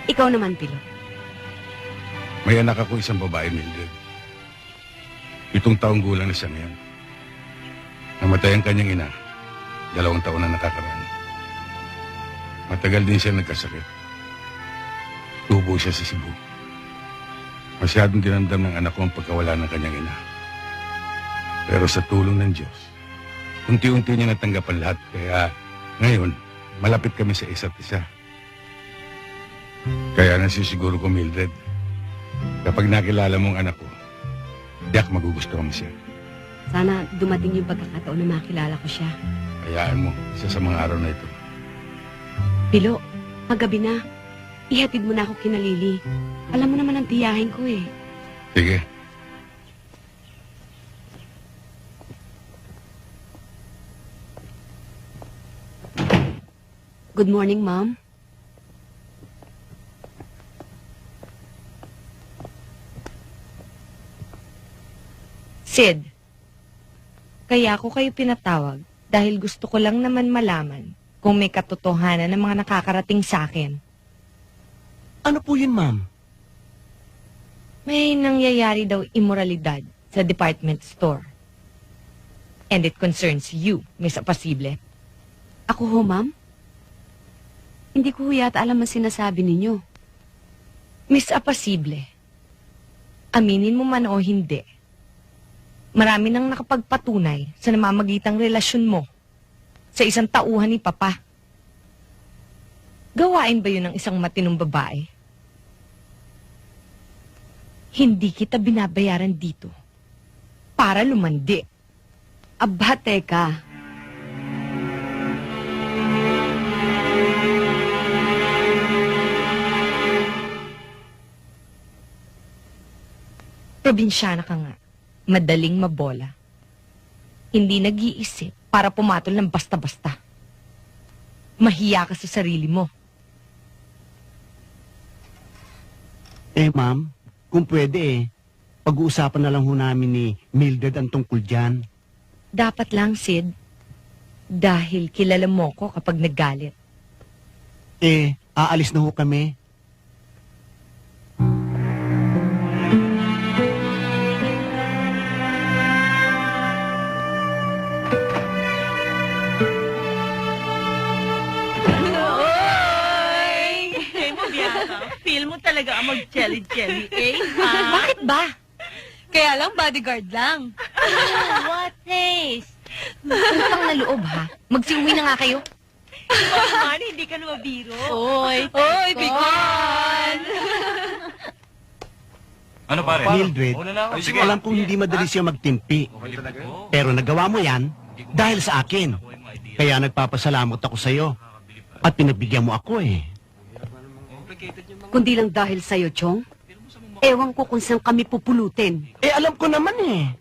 Ikaw naman, Pilo. May anak ako isang babae, Mildred. 7 taong gulang na siya ngayon. Namatay ang kanyang ina. 2 taon na nakakaraan. Matagal din siya nagkasakit. Tubo siya sa Cebu. Masyadong dinamdam ng anak ko ang pagkawala ng kanyang ina. Pero sa tulong ng Diyos, unti-unti niya natanggap ang lahat. Kaya ngayon, malapit kami sa isa't isa. Kaya nasisiguro ko, Mildred, kapag nakilala mo ang anak ko, tiyak magugustuhan mo siya. Sana dumating yung pagkakataon na makilala ko siya. Hayaan mo, isa sa mga araw na ito. Pilo, paggabi na. Ihatid mo na ako kina Lily. Alam mo naman ang tiyahin ko eh. Sige. Good morning, Mom. Sid, kaya ako kayo pinatawag dahil gusto ko lang naman malaman kung may katotohanan ng mga nakakarating sa akin. Ano po yun, ma'am? May nangyayari daw immoralidad sa department store. And it concerns you, Miss Apasible. Ako ho, Ma'am? Hindi ko ho yata alam ang sinasabi ninyo. Miss Apasible, aminin mo man o hindi, marami nang nakapagpatunay sa namamagitang relasyon mo sa isang tauhan ni Papa. Gawain ba yun ng isang matinong babae? Hindi kita binabayaran dito para lumandi. Aba, teka. Probinsyana ka nga. Madaling mabola. Hindi nag-iisip para pumatol ng basta-basta. Mahiya ka sa sarili mo. Ma'am, kung pwede pag-uusapan na lang ho namin ni Mildred ang tungkol dyan. Dapat lang, Sid. Dahil kilala mo ko kapag naggalit. Aalis na ho kami. Feel mo talaga ang mag-jelly-jelly, eh? Ha? Bakit ba? Kaya lang bodyguard lang. What taste? Utang na loob, ha? Magsiuwi na nga kayo. Man, hindi ka na mabiro. Oy, Bicon! Ano pare? Mildred, alam kong hindi madali siya magtimpi. Pero nagawa mo yan dahil sa akin. Kaya nagpapasalamat ako sa'yo. At pinagbigyan mo ako eh. Kundi lang dahil sa'yo, Chong. Ewan ko kung saan kami pupulutin. Alam ko naman eh.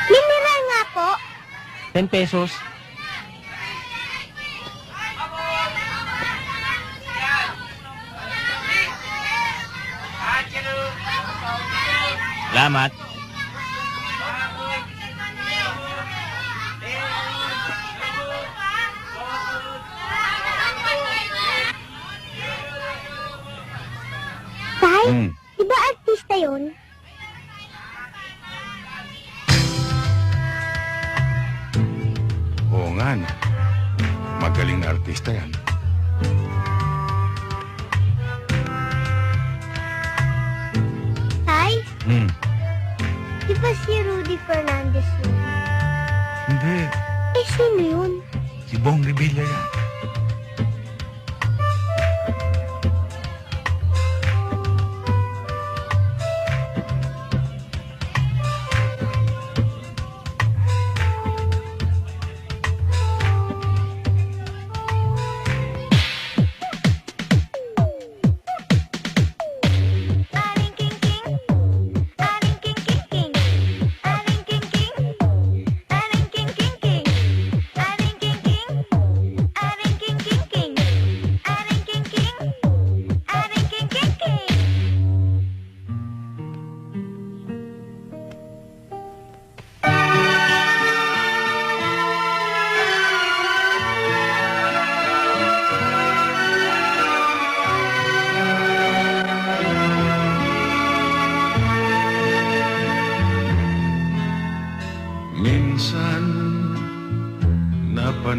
Mineral nga po. 10 pesos. Salamat. Tay, di ba artista yun? Oo nga, no. Magaling na artista yan. Tay, di ba si Rudy Fernandez yun? Hindi. Sino yun? Si Bong Revilla yan.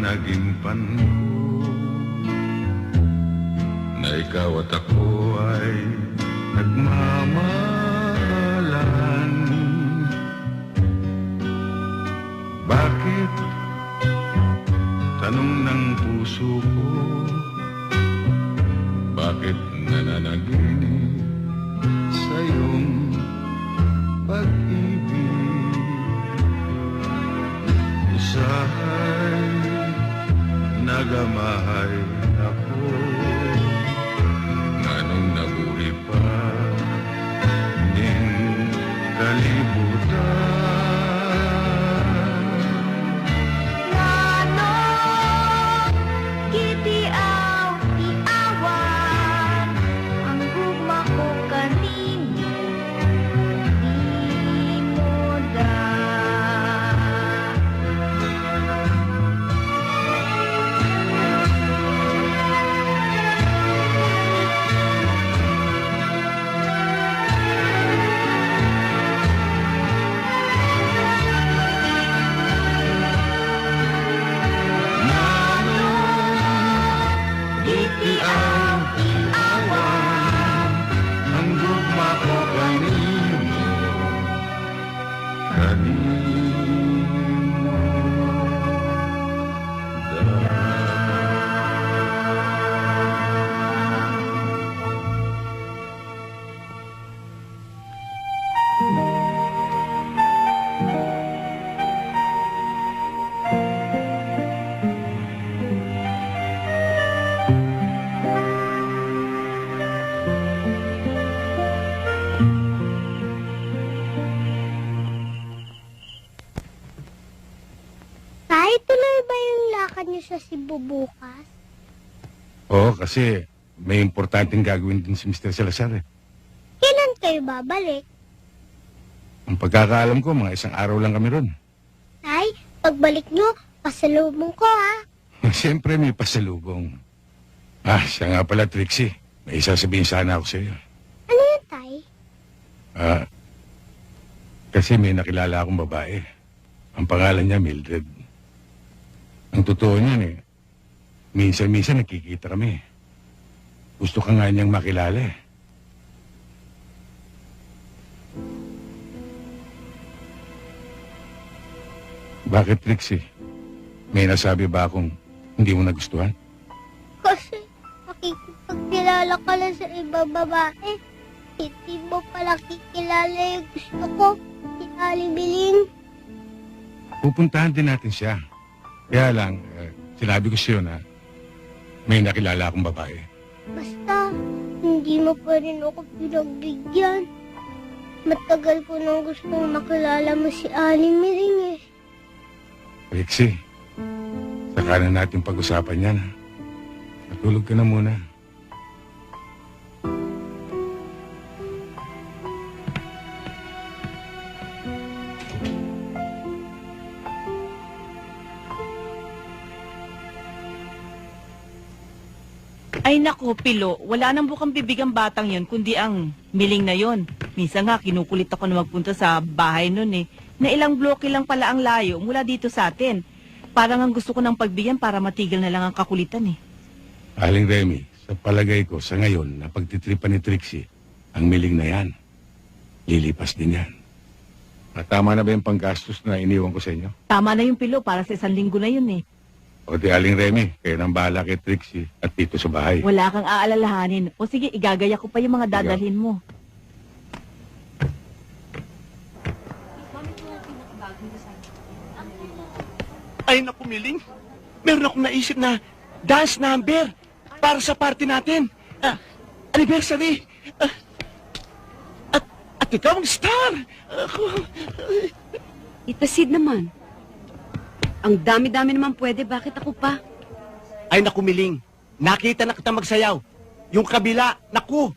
naging panko na ikaw at ako ay nagmamahalan. Bakit? Tanong ng puso ko, bakit nananaginip sa iyong pag-ibig? Usahay, nagamahay ako, nganong nabuhi pa ning kalibutan. Sa Cebu bukas? Oo, kasi may importanteng gagawin din si Mr. Salazar eh. Kailan kayo babalik? Ang pagkakaalam ko, mga isang araw lang kami ron. Tay, pagbalik nyo, pasalubong ko ha. Siyempre may pasalubong. Ah, siya nga pala, Trixie. May isasabihin sana ako sa iyo. Ano yun, Tay? Kasi may nakilala akong babae. Ang pangalan niya Mildred. Ang totoo niyan eh, minsan-minsan nakikita kami. Gusto ka nga niyang makilala eh. Bakit, Trixie? May nasabi ba akong hindi mo nagustuhan? Kasi makikipagkilala ka lang sa ibang babae. Hindi mo pala kikilala yung gusto ko, si Aling Biling. Pupuntahan din natin siya. Kaya lang, sinabi ko siya na may nakilala akong babae. Basta, hindi mo pa rin ako pinagbigyan. Matagal ko nang gustong makilala mo si Aling Miling eh. Trixie, saka na natin pag-usapan yan. Matulog ka na muna. Ay nako, Pilo, wala nang bukang bibig ang batang yon kundi ang Miling na yon. Minsan nga, kinukulit ako na magpunta sa bahay nun eh. Na ilang bloke lang pala ang layo mula dito sa atin. Parang ang gusto ko ng pagbigyan para matigil na lang ang kakulitan eh. Aling Remy, sa palagay ko sa ngayon na pagtitripan ni Trixie, ang Miling na yan. Lilipas din yan. Tama na ba yung panggastos na iniwan ko sa inyo? Tama na yung Pilo, para sa 1 linggo na yun eh. O di Aling Remy, kayo nang bahala kay Trixie at dito sa bahay. Wala kang aalalahanin. O sige, igagaya ko pa yung mga dadalhin mo. Ay, naku, Miling. Meron akong naisip na dance number para sa party natin. Anniversary. At ikaw ang star. Itasid naman. Ang dami-dami naman pwede, bakit ako pa? Ay, naku, Miling. Nakita na kita magsayaw. Yung kabila, naku.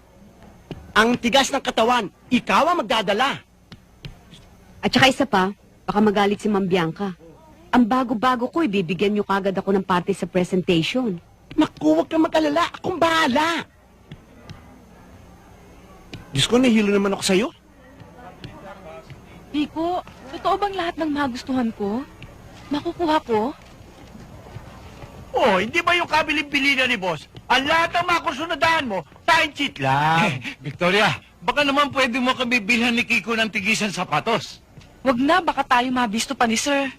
Ang tigas ng katawan, ikaw ang magdadala. At saka isa pa, baka magalit si Ma'am Bianca. Ang bago-bago ko, ibibigyan niyo kagad ako ng party sa presentation. Naku, huwag kang mag-alala. Akong bahala. Diyos ko, nahilo naman ako sa'yo. Rico, totoo bang lahat ng magustuhan ko? Makukuha ko? Oh, hindi ba yung kabiling-bilinan ni boss? Ang lahat ng mga kursunadahan mo, time cheat lang. Victoria, baka naman pwede mo kami bilhan ni Kiko ng tigisan sapatos. Wag na, baka tayo mabisto pa ni Sir.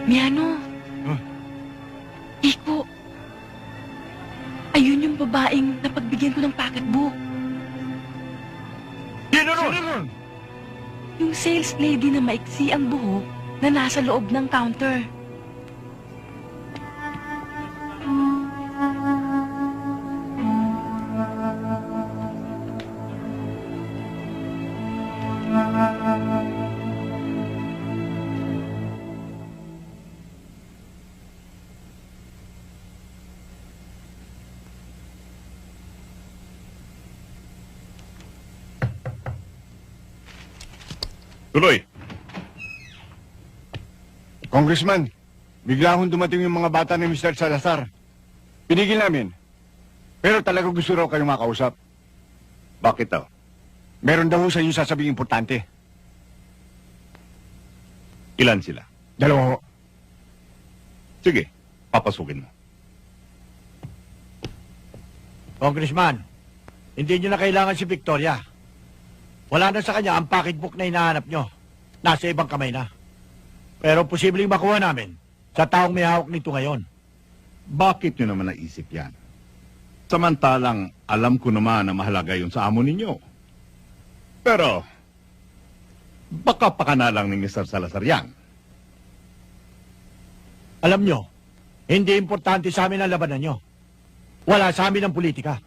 Miano. Kiko. Ayun yung babaeng napagbigyan ko ng pocketbook. Sino ron? Yung sales lady na maiksi ang buhok na nasa loob ng counter. Tuloy. Congressman, bigla akong dumating yung mga bata ni Mr. Salazar. Pinigil namin. Pero talaga gusto raw kayong makausap. Bakit daw? Meron daw sa inyo sasabing importante. Ilan sila? 2. Sige, papasukin mo. Congressman, hindi nyo na kailangan si Victoria. Wala na sa kanya ang pocketbook na hinahanap nyo. Nasa ibang kamay na. Pero posibleng makuha namin sa taong may hawak nito ngayon. Bakit nyo naman naisip yan? Samantalang alam ko naman na mahalaga yun sa amo ninyo. Pero, baka pakana lang ni Mr. Salazar yan. Alam nyo, hindi importante sa amin ang labanan nyo. Wala sa amin ang politika.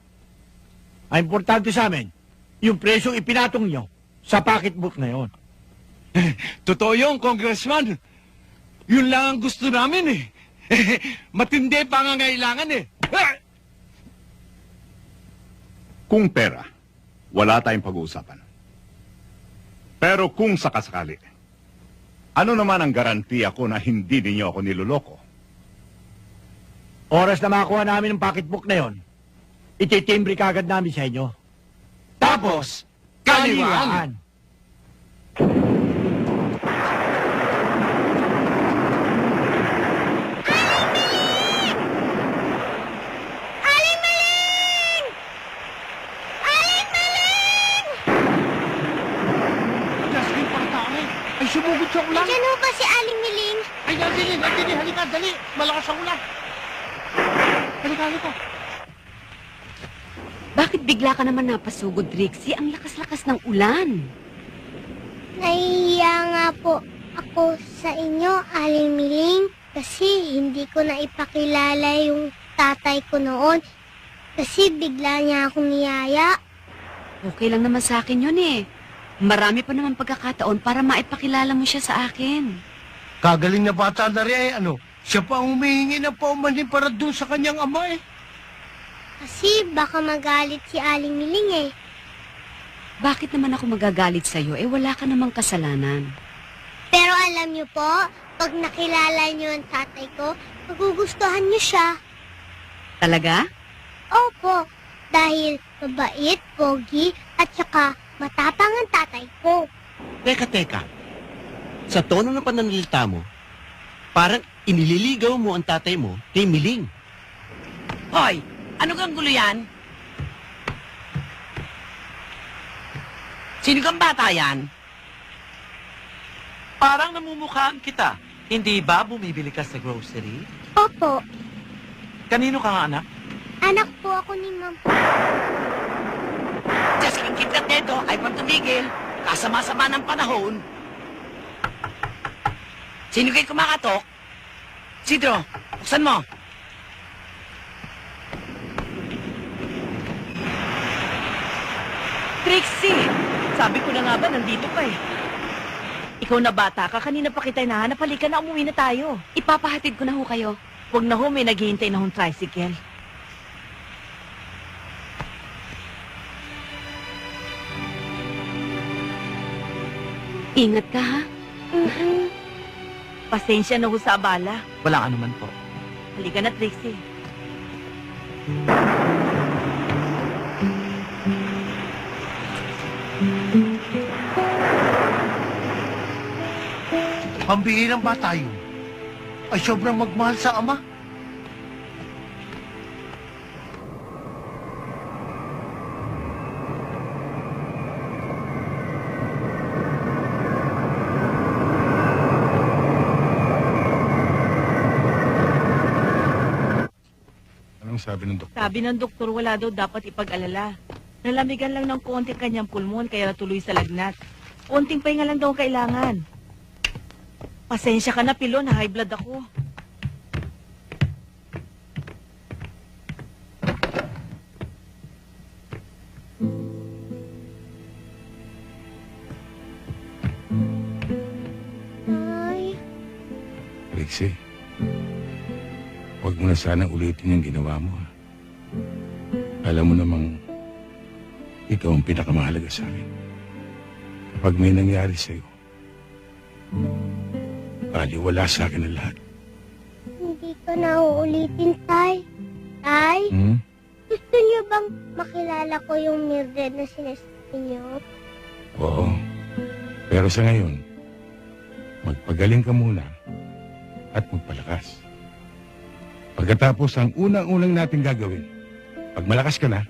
Ang importante sa amin, yung presyong ipinatong nyo sa pocketbook na yon. Totoo yun, Congressman. Yun lang ang gusto namin eh. Matindi pangangailangan eh. Kung pera, wala tayong pag-uusapan. Pero kung sakasakali, ano naman ang garantiya ko na hindi ninyo ako niloloko? Oras na makuha namin ang pocketbook na yon, ititimbre kagad namin sa inyo. Tapos, kaliwaan. Ay, sumugod sa ulan. Diyan ho ba si Aling Miling? Ay, nandini, halika, dali. Malakas ang ulan. Halika. Bakit bigla ka naman napasugod, Trixie? Ang lakas-lakas ng ulan. Nahihiya nga po ako sa inyo, Aling Miling. Kasi hindi ko na ipakilala yung tatay ko noon. Kasi bigla niya akong niyaya. Okay lang naman sa akin yun eh. Marami pa naman pagkakataon para maipakilala mo siya sa akin. Kagaling na bata na rin eh, ano? Siya pa ang humihingi ng paumanhin para doon sa kanyang ama eh. Kasi baka magalit si Aling Miling eh. Bakit naman ako magagalit sa'yo? Eh, wala ka namang kasalanan. Pero alam niyo po, pag nakilala niyo ang tatay ko, magugustuhan niyo siya. Talaga? Opo, dahil mabait, pogi, at saka matapang ang tatay ko. Teka. Sa tono ng pananalita mo, parang inililigaw mo ang tatay mo kay Miling. Hoy, ano kang gulo yan? Sino kang bata yan? Parang namumukhaan kita. Hindi ba bumibili ka sa grocery? Opo, Kanino ka nga, anak? anak po ako ni Ma'am. Diyos kang kitlat nito ay pagtumigil. Kasama-sama ng panahon. Sino kayo kumakatok? Sidro, buksan mo. Trixie! Sabi ko na nga ba, nandito ka eh. Ikaw na bata ka, kanina pa kita hinahanap. Halika na, umuwi na tayo. Ipapahatid ko na ho kayo. Huwag na ho, may naghihintay na hong tricycle. Ingat ka, ha? Pasensya na ho sa abala. Wala ka naman po. Halika na, Trixie. Pambihirang bata yun. Ay sobrang magmahal sa ama. Anong sabi ng doktor? Sabi ng doktor, wala daw dapat ipag-alala. Nalamigan lang ng konti kanyang pulmon, kaya natuloy sa lagnat. Konting pahinga lang daw ang kailangan. Pasensya ka na, Pilo, na high blood ako. Nay, Trixie, huwag mo na sana ulitin yung ginawa mo. Ha? Alam mo namang ikaw ang pinakamahalaga sa akin. Kapag may nangyari sa'yo, baliwala sa akin ang lahat. hindi ko na uulitin, Tay. Tay, gusto niyo bang makilala ko yung Mildred na sinasabi niyo? Oo. Pero sa ngayon, magpagaling ka muna at magpalakas. Pagkatapos ang unang-unang natin gagawin, pag malakas ka na,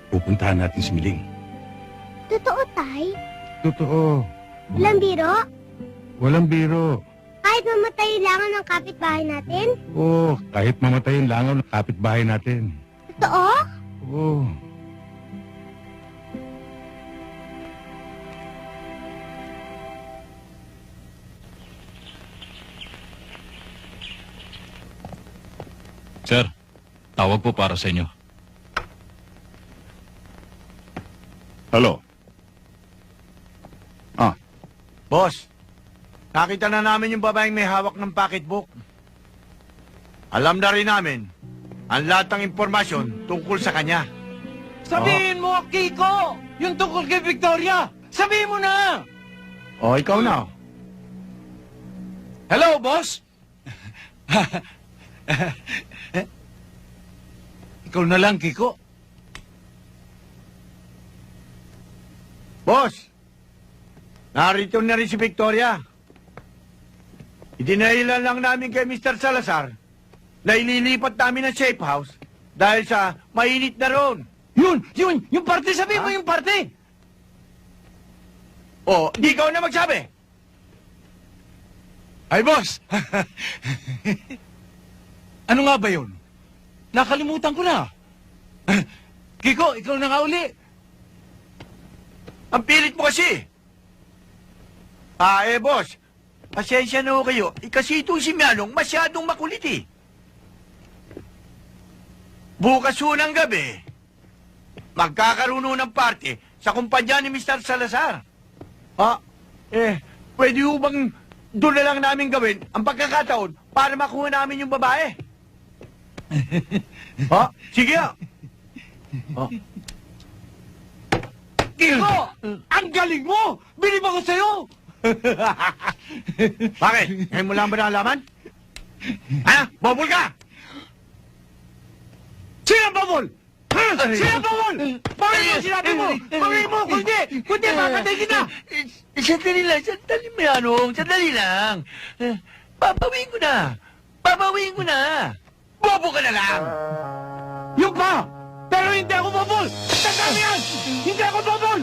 pupuntahan natin si Miling. Totoo, Tay? Totoo. Walang biro? Walang biro. Kahit mamatay lang ng kapitbahay natin? Oo, kahit mamatay yung langaw ng kapitbahay natin. Totoo? Oo. Sir, tawag po para sa inyo. Hello. Boss, nakita na namin yung babaeng may hawak ng pocketbook. Alam na rin namin ang lahat ng impormasyon tungkol sa kanya. Sabihin mo, Kiko! Yung tungkol kay Victoria! Sabihin mo na! O, ikaw na. Hello, boss! Ikaw na lang, Kiko. Boss, narito na rin si Victoria. Idinahilan lang namin kay Mr. Salazar na ililipat namin ang safe house dahil sa mainit na roon. Yung parte, sabihin mo yung parte! O, di ikaw na magsabi. Ay, boss! Ano nga ba yun? Nakalimutan ko na. Kiko, ikaw na nga uli. Ang pilit mo kasi. Boss, pasensya na ho kayo. Kasi itong si Mianong masyadong makulit eh. Bukas ho ng gabi, magkakaroon ho ng party sa kumpanya ni Mr. Salazar. Pwede ho bang doon na lang namin gawin ang pagkakataon para makuha namin yung babae? Sige ha. Kiko! Ang galing mo! Bilib ako sa'yo! Bakit? Ngayon mo lang ba nalaman? Bobol ka! Sino ang babol? Sino ang babol? Bakit mo sinabi mo? Bakit mo? Kundi, makatay kita! Sandali lang, sandali lang. Babawiin ko na. Bobo ka na lang! Yung pa! Pero hindi ako babol! Tandaan mo yan! Hindi ako babol!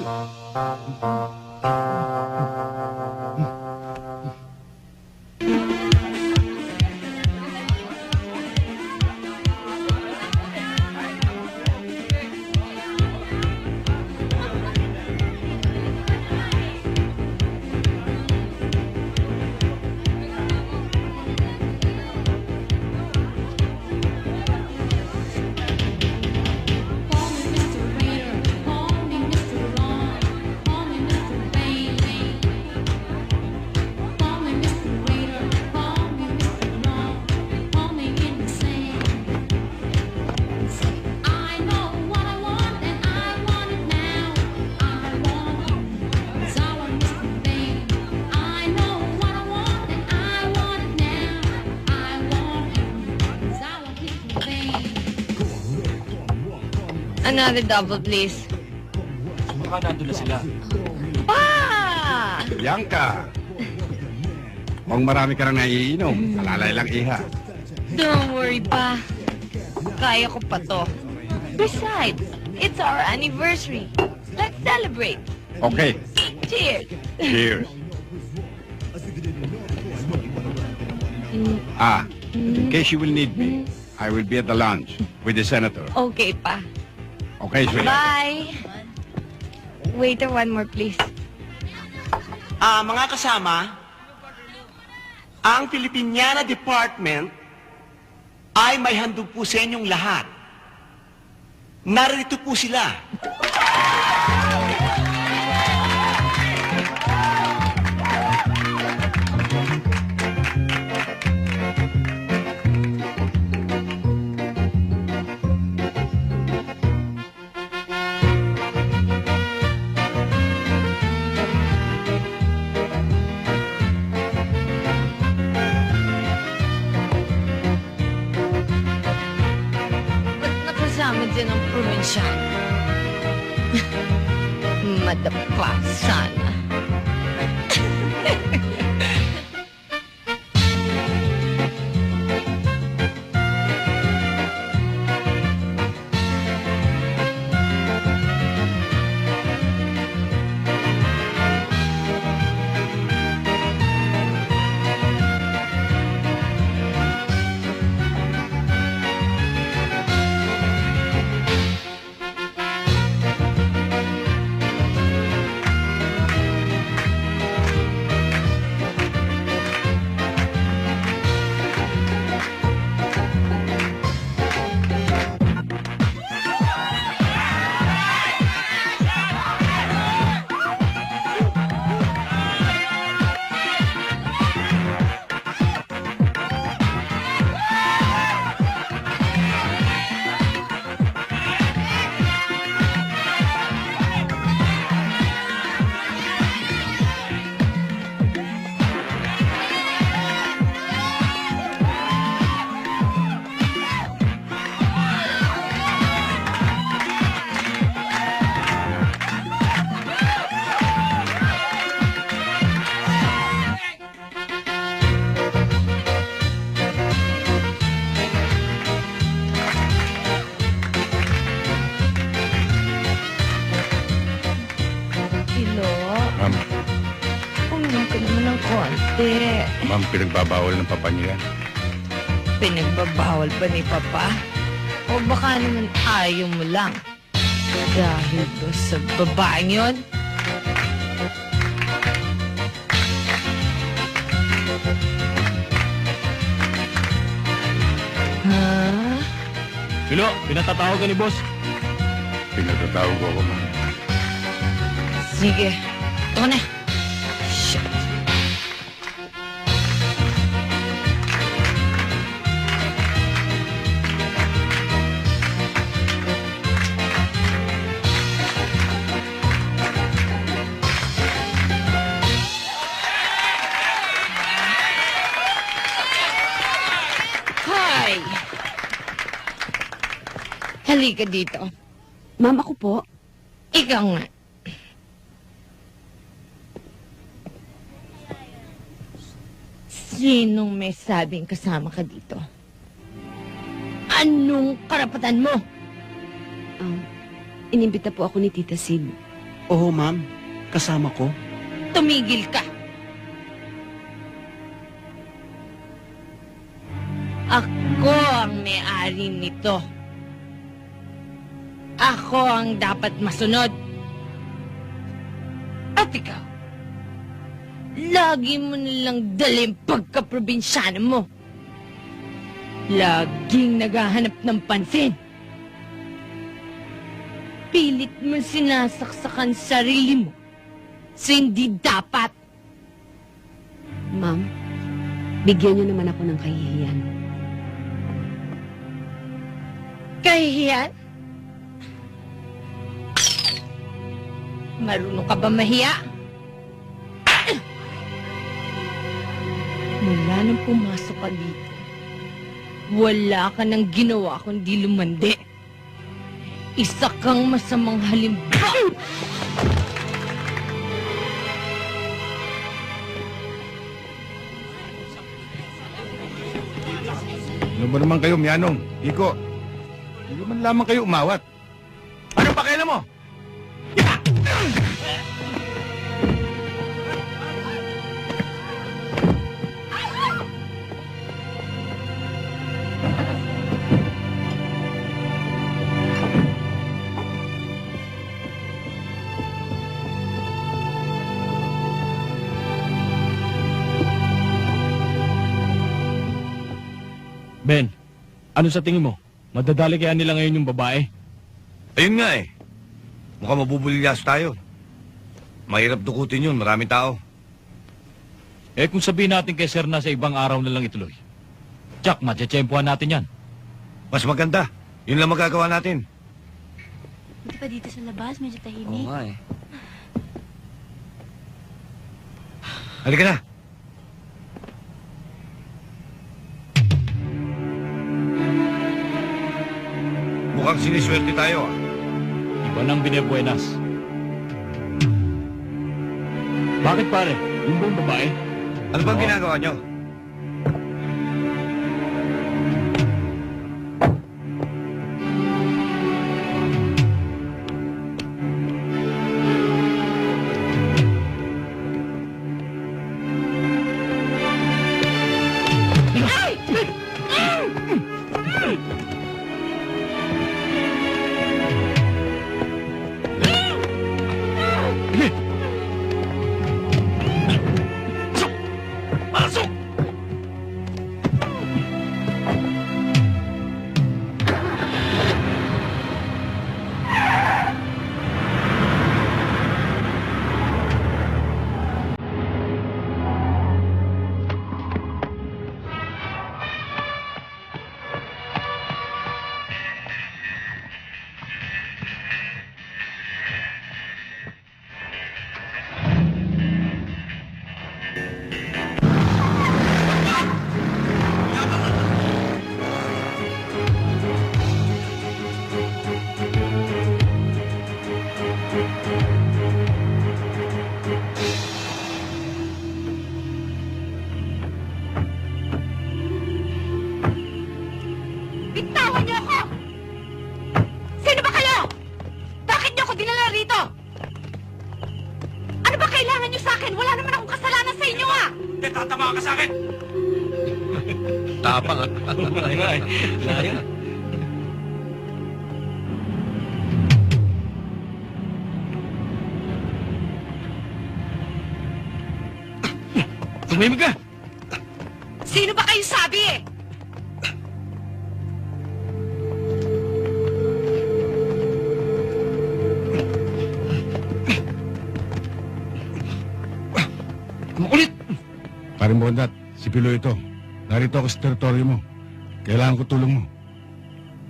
Another double, please. Baka nandun na sila. Bianca! Kung marami ka nang naiinom, alalay lang iha. Don't worry pa. Kaya ko pa to. Besides, it's our anniversary. Let's celebrate. Okay, Cheers. cheers. In case you will need me, I will be at the lounge with the senator. Okay pa. Okay, sweetheart. Bye. Waiter, one more please. Mga kasama, ang Filipiniana Department ay may handog po sa inyong lahat. Narito po sila. Nakasama din ang probinsyano. Madapa sana. Ma'am, Uminom ka naman ng konti. ma'am, pinagbabawal ng papa niya. Pinagbabawal ba ni Papa? O baka naman ayaw mo lang? Dahil ba sa babaeng yun? Ha? Pilo, pinatatawag ka ni boss. Pinatatawag ko ako, ma'am. Sige. Ito na. Shit. Hi! Halika dito. Ma'am, ako po. Ikaw nga. Sinong may sabing kasama ka dito? Anong karapatan mo? Inimbita po ako ni Tita Sid. Oo, ma'am. Kasama ko. Tumigil ka. Ako ang may-ari nito. Ako ang dapat masunod. At ikaw, lagi mo nilang dalim pagka-probinsyano mo. Laging naghahanap ng pansin. Pilit mo sinasaksakan sarili mo sa hindi dapat. Ma'am, bigyan niyo naman ako ng kahihiyan. Kahihiyan? Marunong ka ba mahiya? Mula nang pumasok ka dito, wala ka nang ginawa kundi lumandi. Isa kang masamang halimbawa. Ano ba naman kayo, Mianong? Iko, hindi man lamang kayo umawat. Ano pa kailan mo? Ben, ano sa tingin mo? Madadali kaya nila ngayon yung babae? Ayun nga eh. Mukhang mabubulilas tayo. Mahirap dukutin yun, maraming tao. Eh kung sabihin natin kay Sir na sa ibang araw na lang ituloy. Tsak, matsyatsyempohan natin yan. Mas maganda. Yun lang magagawa natin. Buti pa dito sa labas, medyo tahimik. eh. Halika na. Mukhang siniswerte tayo ah. Iba nang binebuenas. Bakit pare? Yung buong babae? Ano bang ginagawa nyo? Bitawan niyo ako! Sino ba kayo? Bakit niyo ako dinala rito? Ano ba kailangan niyo sa akin? Wala naman akong kasalanan sa inyo ah! Hindi, tatama ka sa akin! Tapang ah. Layo. Tumimik ka! Sino ba kayo sabi eh? Makulit! Paring Bondat, si Pilo ito. Narito ako sa teritoryo mo. Kailangan ko tulong mo.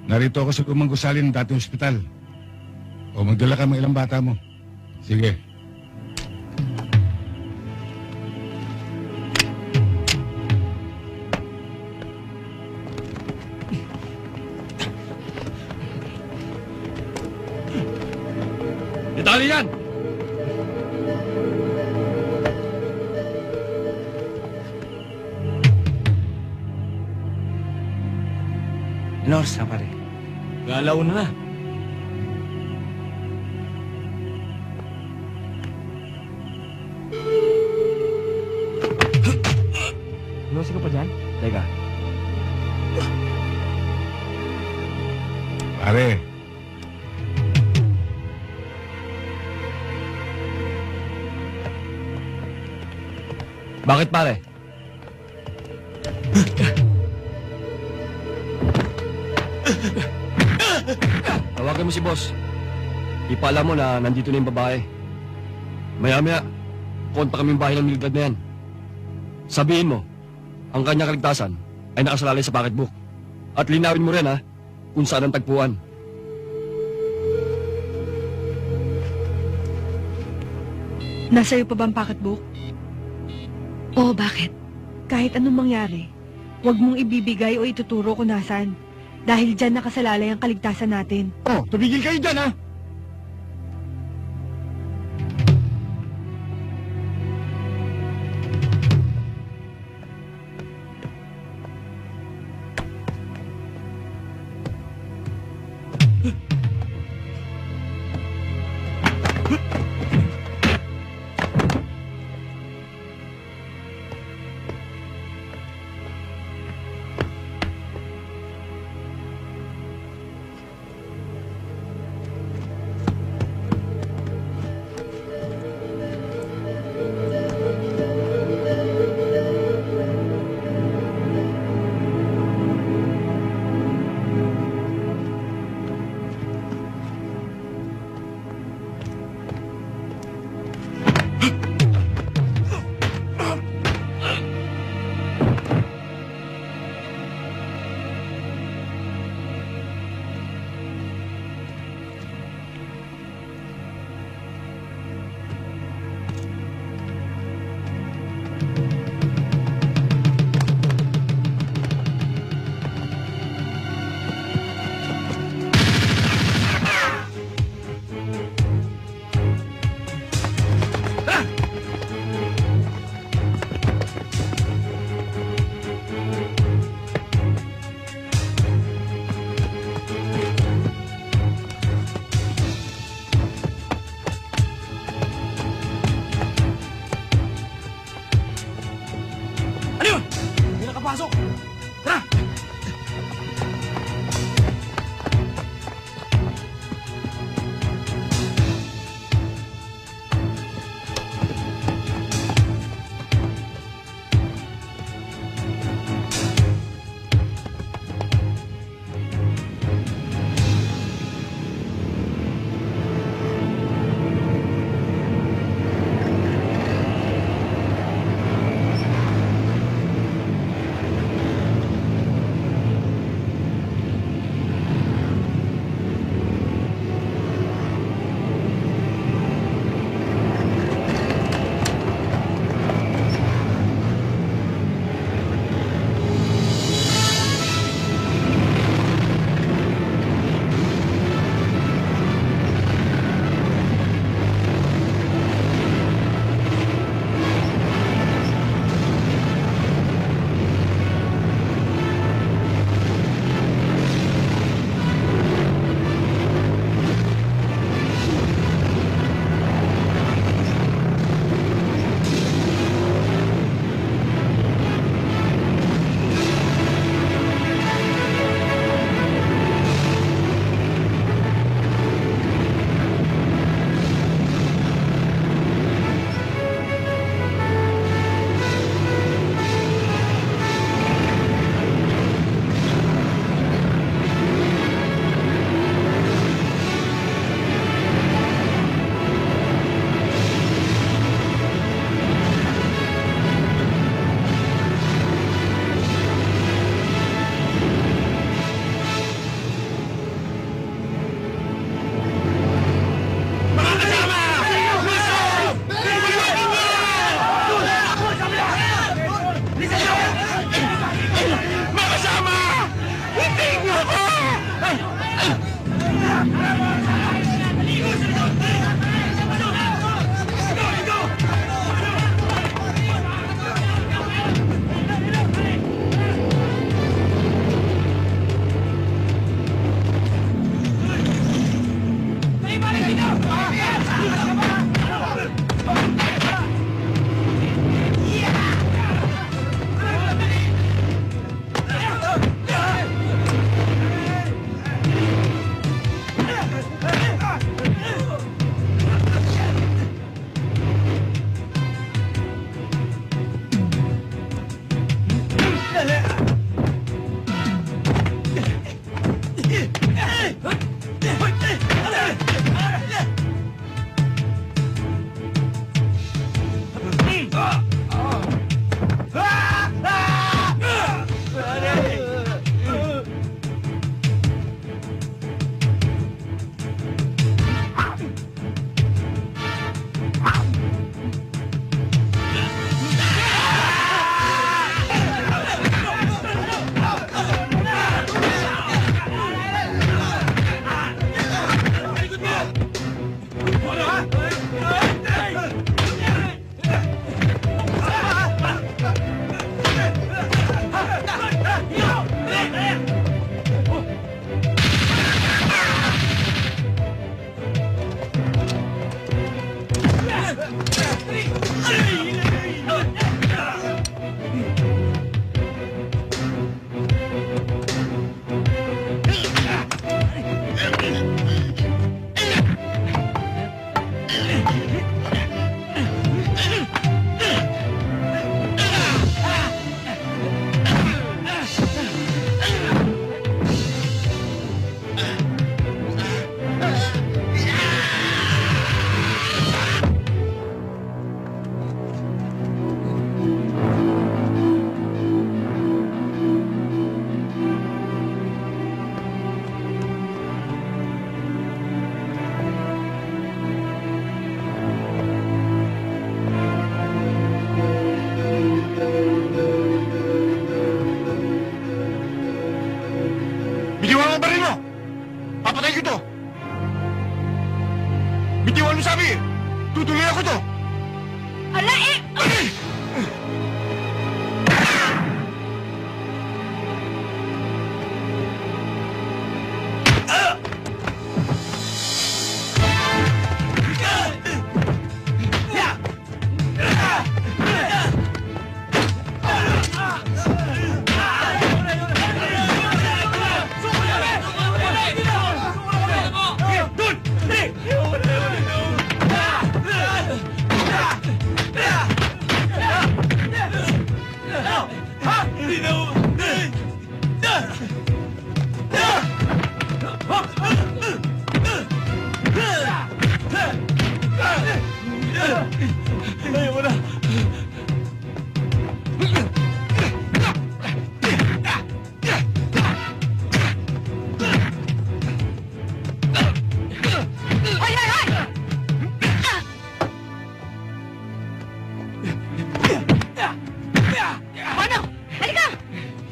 Narito ako sa lumang gusali ng dating ospital. O magdala ka ng ilang bata mo. Sige. Itali yan! Ano oras na pare? Galaw na. Lusi ka pa dyan? Teka. Pare, Bakit pare? Tawagan mo si boss. Ipaalam mo na nandito na yung babae. Maya-maya, konta kaming bahay ng militad na yan. Sabihin mo, ang kanyang kaligtasan ay nakasalalay sa pocketbook. At linawin mo rin ha, kung saan ang tagpuan. Nasa'yo pa ba ang pocketbook? Oo, bakit? Kahit anong mangyari, huwag mong ibibigay o ituturo kung nasaan. Dahil dyan nakasalalay ang kaligtasan natin. oh, tumigil kayo dyan ha!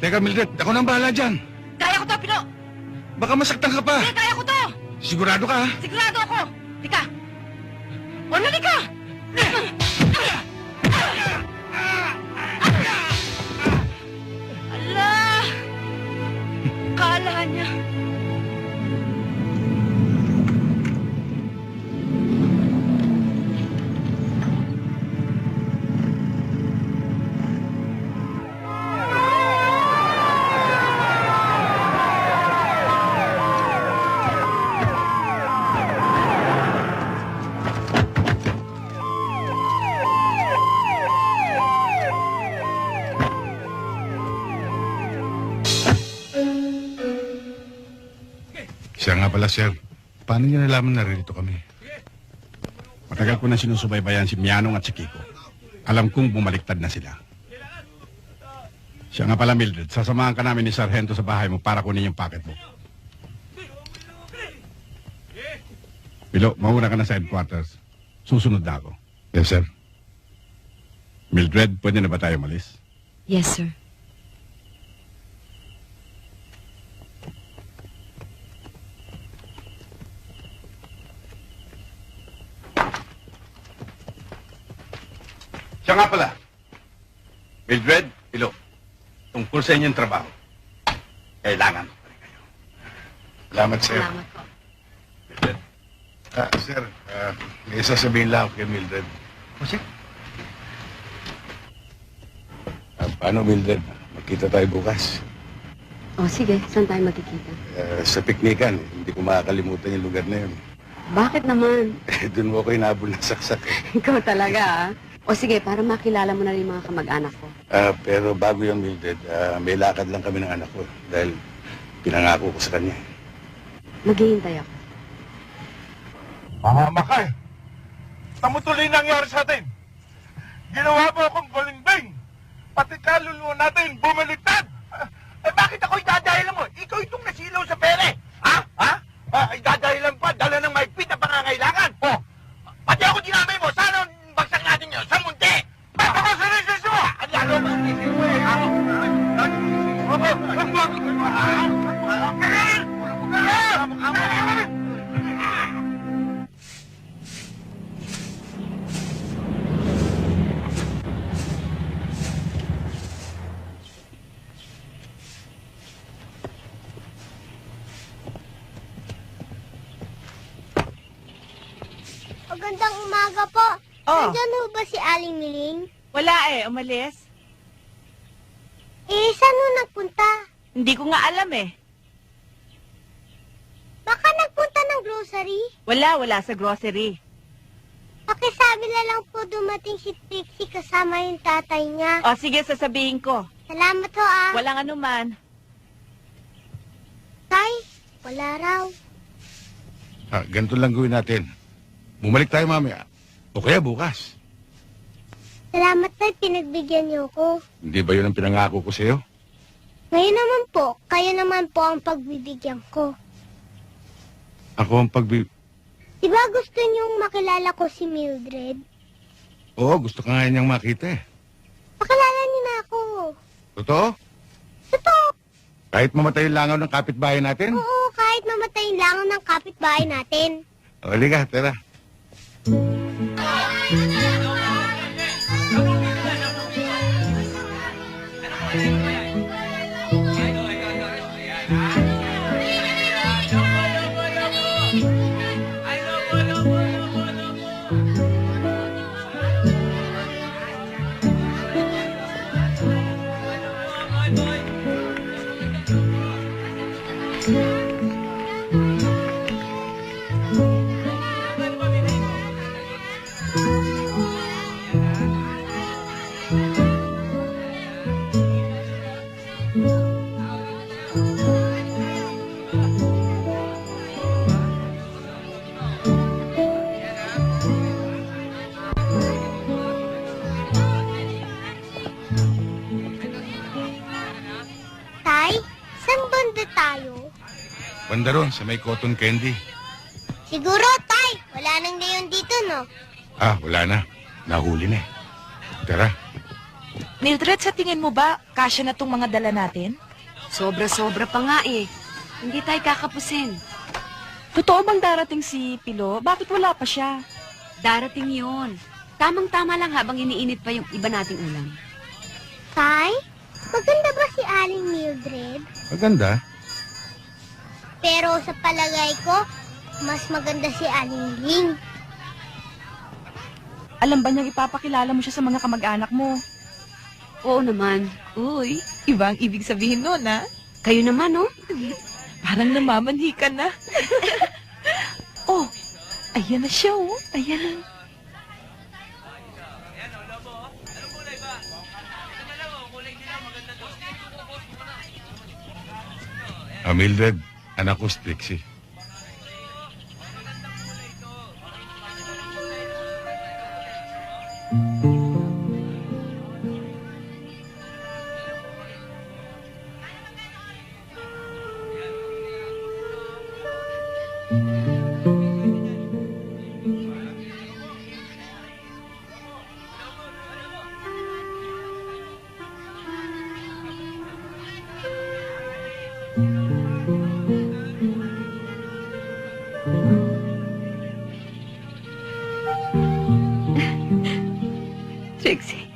Teka, Mildred, ako nang bahala dyan. Kaya ko to, Pilo! Baka masaktan ka pa. Hindi, kaya ko to! Sigurado ka, ha? Sigurado ako! Lika! Ano, lika! Ala! Kala niya. Siya nga pala, sir. Paano niyo nalaman na narito kami? Matagal ko na sinusubaybayan si Mianong at si Kiko. Alam kong bumaliktad na sila. Siya nga pala, Mildred. Sasamahan ka namin ni Sargento sa bahay mo para kunin yung pocketbook. Pilo, mauna ka na sa headquarters. Susunod na ako. Yes, sir. Mildred, pwede na ba tayo malis? Yes, sir. Siya nga pala. Mildred, Pilo. Tungkol sa inyong trabaho. Kailangan. Salamat, sir. Salamat po. Sir, may sasabihin lang ako kay Mildred. Jose? Paano, Mildred? Magkita tayo bukas. O sige, saan tayo magkikita? Sa piknikan. Hindi ko makakalimutan yung lugar na yun. Bakit naman? Doon mo ko inabol na saksak. Ikaw talaga, ah. O sige, para makilala mo na rin mga kamag-anak ko. Pero bago yung Mildred, may lakad lang kami ng anak ko. Dahil pinangako ko sa kanya. Maghihintay ako. Mama ka eh. Tamo tuloy nangyari sa atin. Ginawa mo akong balimbing. Pati kaluluwa natin bumaliktad. Bakit ako'y dadahilan mo? Ikaw itong nasilaw sa pere. Ha? Ay dadahilan pa, dala ng maigpit na pangangailangan. Pati ako dinamay mo. Sana bagsak natin yun sa munti. Ba't ako sa resis mo? Ang lalo mo ang resis mo eh. Magandang umaga po. Oh. Nandiyan ho ba si Aling Miling? Wala umalis. Saan ho nagpunta? Hindi ko nga alam eh. Baka nagpunta ng grocery? Wala sa grocery. Pakisabi na lang po dumating si Trixie kasama yung tatay niya. O sige, sasabihin ko. Salamat ho ah. Walang anuman. Tay, wala raw. Ganito lang gawin natin. Bumalik tayo mamaya. O kaya bukas. Salamat tay, pinagbigyan niyo ko. Hindi ba yun ang pinangako ko sa'yo? Ngayon naman po, kayo naman po ang pagbibigyan ko. Ako ang Di ba gusto niyong makilala ko si Mildred? Oo, gusto ka nga niyang makita eh. Pakilala niyo na ako. Totoo? Totoo. Kahit mamatay yung langaw ng kapitbahay natin? Oo, kahit mamatay yung langaw ng kapitbahay natin. O, halika, tara. Tay, saan banda tayo? Banda ron, sa may cotton candy. Siguro, Tay, wala nang gayon dito, no? Wala na. Nahuli na eh. Tara. Mildred, sa tingin mo ba, kasya na tong mga dala natin? Sobra-sobra pa nga eh. Hindi tayo kakapusin. Totoo bang darating si Pilo? Bakit wala pa siya? Darating yun. Tamang-tama lang habang iniinit pa yung iba nating ulam. Tay, maganda ba si Aling Mildred? Maganda. Pero sa palagay ko, mas maganda si Aling Ling. Alam ba niyang ipapakilala mo siya sa mga kamag-anak mo? Oo naman. Uy, iba ang ibig sabihin nun, ha? Kayo naman, oh. Parang namamanhi ka na. Oh, ayan na siya, oh. Ayan na. Mildred, anak ko si Trixie. Trixie,